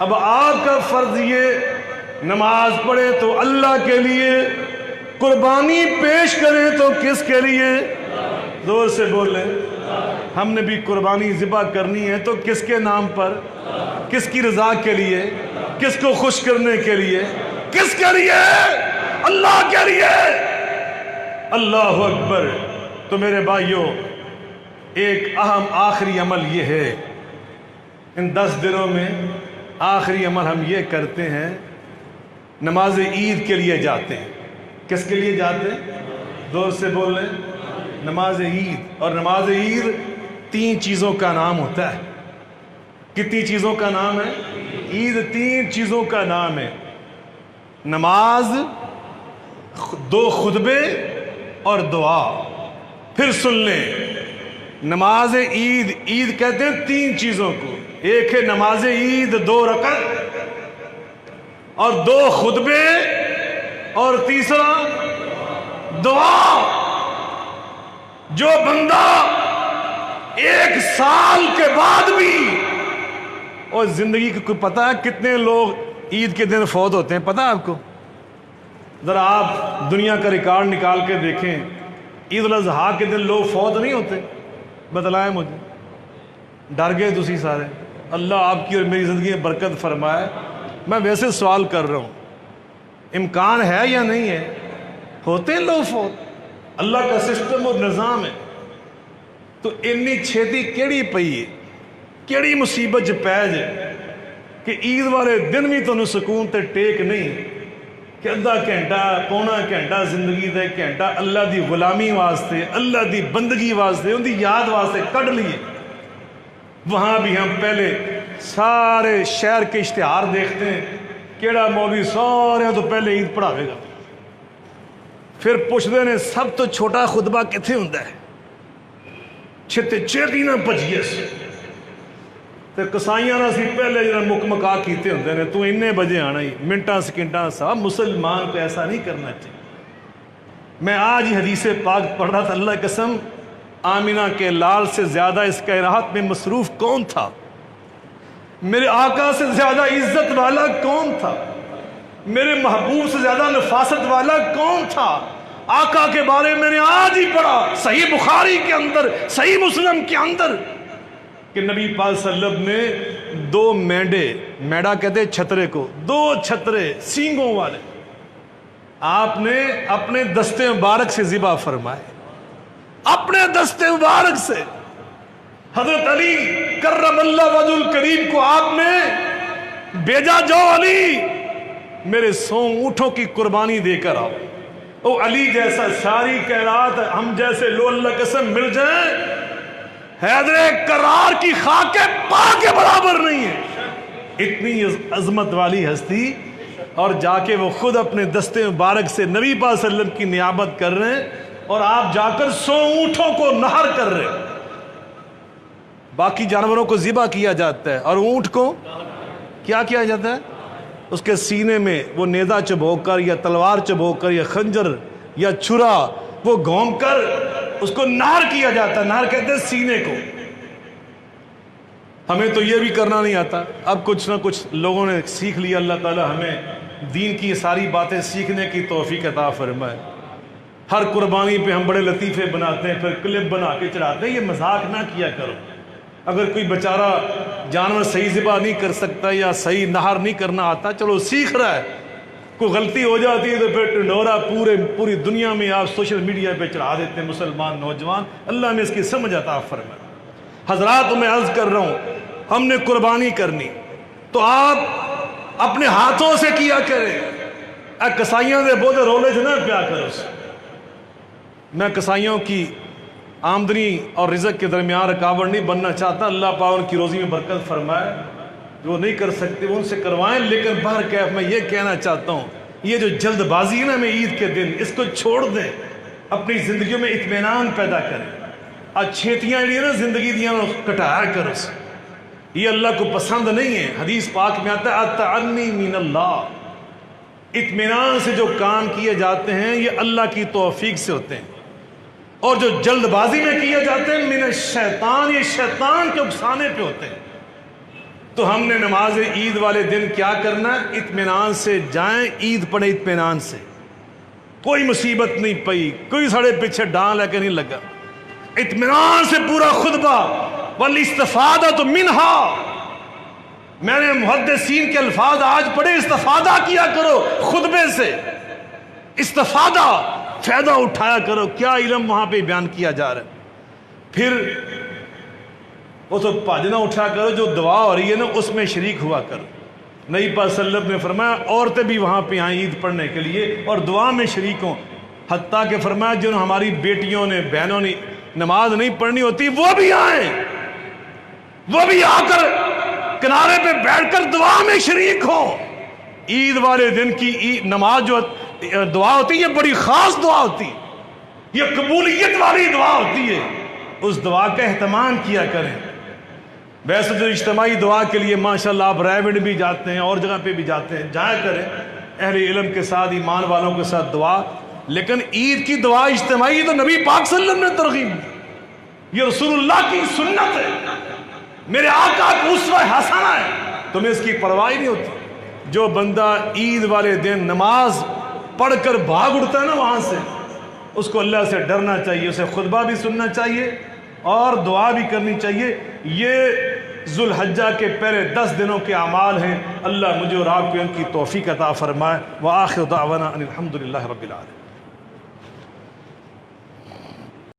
اب آپ کا فرض یہ نماز پڑھے تو اللہ کے لیے، قربانی پیش کریں تو کس کے لیے؟ زور سے بولیں، ہم نے بھی قربانی ذبح کرنی ہے تو کس کے نام پر؟ کس کی رضا کے لیے؟ کس کو خوش کرنے کے لیے؟ کس کے لیے؟ اللہ کے لیے۔ اللہ اکبر۔ تو میرے بھائیوں، ایک اہم آخری عمل یہ ہے، ان 10 دنوں میں آخری عمل ہم یہ کرتے ہیں، نماز عید کے لیے جاتے ہیں۔ کس کے لیے جاتے ہیں؟ زور سے بول لیں، نماز عید۔ اور نماز عید 3 چیزوں کا نام ہوتا ہے۔ کتنی چیزوں کا نام ہے؟ عید 3 چیزوں کا نام ہے، نماز، 2 خطبے اور دعا۔ پھر سن لیں، نماز عید، عید کہتے ہیں 3 چیزوں کو، ایک ہے نماز عید 2 رکعت اور 2 خطبے اور تیسرا دعا۔ جو بندہ 1 سال کے بعد بھی، اور زندگی کو کوئی پتہ ہے کتنے لوگ عید کے دن فوت ہوتے ہیں؟ پتہ ہے آپ کو؟ ذرا آپ دنیا کا ریکارڈ نکال کے دیکھیں، عید الاضحیٰ کے دن لوگ فوت نہیں ہوتے؟ بتلائیں مجھے، ڈر گئے تسی سارے؟ اللہ آپ کی اور میری زندگی میں برکت فرمائے۔ میں ویسے سوال کر رہا ہوں، امکان ہے یا نہیں ہے؟ ہوتے ہیں لوگ فوت، اللہ کا سسٹم اور نظام ہے۔ تو انی چھیتی کیڑی پئی ہے، کیڑی مصیبت پی جائے کہ عید والے دن بھی تمہیں سکون تے ٹیک نہیں کہ ادھا گھنٹہ پونا گھنٹہ زندگی دا ایک گھنٹہ اللہ دی غلامی واسطے، اللہ دی بندگی واسطے، ان دی یاد واسطے کٹ لیے۔ وہاں بھی ہم پہلے سارے شہر کے اشتہار دیکھتے ہیں، کیڑا مولوی سارے تو پہلے عید پڑھاوے گا، پھر پوچھتے ہیں سب تو چھوٹا خطبہ کتنے ہوتا ہے؟ چھتے چیتی نہ پجیے سے تے کسائیاں نہ سی پہلے جنہاں مکمکا کیتے ہوندے نے، تو اننے بجے آنا ہی منٹاں سکنٹاں صاحب۔ مسلمان کو ایسا نہیں کرنا چاہیے۔ میں آج ہی حدیث پاک پڑھ رہا تھا، اللہ قسم آمینہ کے لال سے زیادہ اس کائنات میں مصروف کون تھا؟ میرے آقا سے زیادہ عزت والا کون تھا؟ میرے محبوب سے زیادہ نفاست والا کون تھا؟ آقا کے بارے میں نے آج ہی پڑھا صحیح بخاری کے اندر، صحیح مسلم کے اندر، کہ نبی پاک صلی اللہ علیہ وسلم نے 2 مینڈے، میڈا کہتے ہیں چھترے کو، 2 چھترے سینگوں والے آپ نے اپنے دستے مبارک سے ذبح فرمائے، اپنے دستے مبارک سے۔ حضرت علی کرم اللہ وجہ الکریم کو آپ نے بھیجا، جاؤ علی میرے 100 اونٹوں کی قربانی دے کر آؤ۔ او علی جیسا ساری کائنات ہم جیسے لو اللہ قسم مل جائیں، حیدر کرار کی خاک پا کے برابر نہیں ہے۔ اتنی عظمت والی ہستی، اور جا کے وہ خود اپنے دستے مبارک سے نبی پاک صلی اللہ علیہ وسلم کی نیابت کر رہے ہیں، اور آپ جا کر 100 اونٹوں کو نہر کر رہے ہیں۔ باقی جانوروں کو ذبح کیا جاتا ہے، اور اونٹ کو کیا کیا جاتا ہے؟ اس کے سینے میں وہ نیزہ چبھو کر یا تلوار چبھو کر یا خنجر یا چھرا وہ گھوم کر اس کو نہر کیا جاتا ہے۔ نہر کہتے ہیں سینے کو۔ ہمیں تو یہ بھی کرنا نہیں آتا، اب کچھ نہ کچھ لوگوں نے سیکھ لیا۔ اللہ تعالی ہمیں دین کی ساری باتیں سیکھنے کی توفیق عطا فرمائے۔ ہر قربانی پہ ہم بڑے لطیفے بناتے ہیں، پھر کلپ بنا کے چڑھاتے ہیں، یہ مذاق نہ کیا کرو۔ اگر کوئی بیچارہ جانور صحیح ذبح نہیں کر سکتا یا صحیح نہر نہیں کرنا آتا، چلو سیکھ رہا ہے، کوئی غلطی ہو جاتی ہے تو پھر ٹنڈورا پوری دنیا میں آپ سوشل میڈیا پہ چڑھا دیتے ہیں مسلمان نوجوان۔ اللہ نے اس کی سمجھ عطا فرمائے۔ حضرات میں عرض کر رہا ہوں، ہم نے قربانی کرنی تو آپ اپنے ہاتھوں سے کیا کریں۔ اے کسائیاں دے بودے رولے جو نہ پیا کرو۔ میں کسائیوں کی آمدنی اور رزق کے درمیان رکاوٹ نہیں بننا چاہتا، اللہ پاک ان کی روزی میں برکت فرمائے، جو نہیں کر سکتے ان سے کروائیں۔ لیکن بہرکیف میں یہ کہنا چاہتا ہوں، یہ جو جلد بازی ہے نا میں عید کے دن، اس کو چھوڑ دیں، اپنی زندگیوں میں اطمینان پیدا کریں۔ آج چھیتیاں جڑی نا زندگی دیاں کٹایا کرو، یہ اللہ کو پسند نہیں ہے۔ حدیث پاک میں آتا ہے التعنی من اللہ، اطمینان سے جو کام کیے جاتے ہیں یہ اللہ کی توفیق سے ہوتے ہیں، اور جو جلد بازی میں کیے جاتے ہیں من الشیطان، یہ شیطان کے اکسانے پہ ہوتے ہیں۔ تو ہم نے نماز عید والے دن کیا کرنا ہے؟ اطمینان سے جائیں، عید پڑھیں اطمینان سے، کوئی مصیبت نہیں پئی، کوئی ساڑھے پیچھے ڈان لے کے نہیں لگا، اطمینان سے پورا خطبہ والاستفادۃ منہا۔ میں نے محدثین کے الفاظ آج پڑھے، استفادہ کیا کرو خطبے سے، استفادہ فائدہ اٹھایا کرو، کیا علم وہاں پہ بیان کیا جا رہا ہے۔ پھر وہ تو پاجنا اٹھا کرو، جو دعا ہو رہی ہے نا اس میں شریک ہوا کرو۔ نبی پاک صلی اللہ علیہ وسلم نے فرمایا عورتیں بھی وہاں پہ آئیں عید پڑھنے کے لیے اور دعا میں شریک ہوں، حتیٰ کہ فرمایا جن ہماری بیٹیوں نے بہنوں نے نماز نہیں پڑھنی ہوتی وہ بھی آئیں، وہ بھی آ کر کنارے پہ بیٹھ کر دعا میں شریک ہوں۔ عید والے دن کی نماز جو دعا ہوتی ہے یہ بڑی خاص دعا ہوتی ہے، یہ قبولیت والی دعا ہوتی ہے، اس دعا کا اہتمام کیا کریں۔ ویسے تو اجتماعی دعا کے لیے ماشاءاللہ آپ رائے بھی جاتے ہیں اور جگہ پہ بھی جاتے ہیں، جایا کریں اہل علم کے ساتھ، ایمان والوں کے ساتھ دعا، لیکن عید کی دعا اجتماعی تو نبی پاک صلی اللہ علیہ وسلم نے ترغیب دی، یہ رسول اللہ کی سنت ہے، میرے آقا کا اسوہ حسنہ ہے، تمہیں اس کی پرواہ نہیں ہوتی۔ جو بندہ عید والے دن نماز پڑھ کر بھاگ اٹھتا ہے نا وہاں سے، اس کو اللہ سے ڈرنا چاہیے، اسے خطبہ بھی سننا چاہیے اور دعا بھی کرنی چاہیے۔ یہ ذو الحجہ کے پہلے 10 دنوں کے اعمال ہیں۔ اللہ مجھے اور آپ کو ان کی توفیق عطا فرمائے۔ وآخر دعوانا ان الحمد للہ رب العالمین۔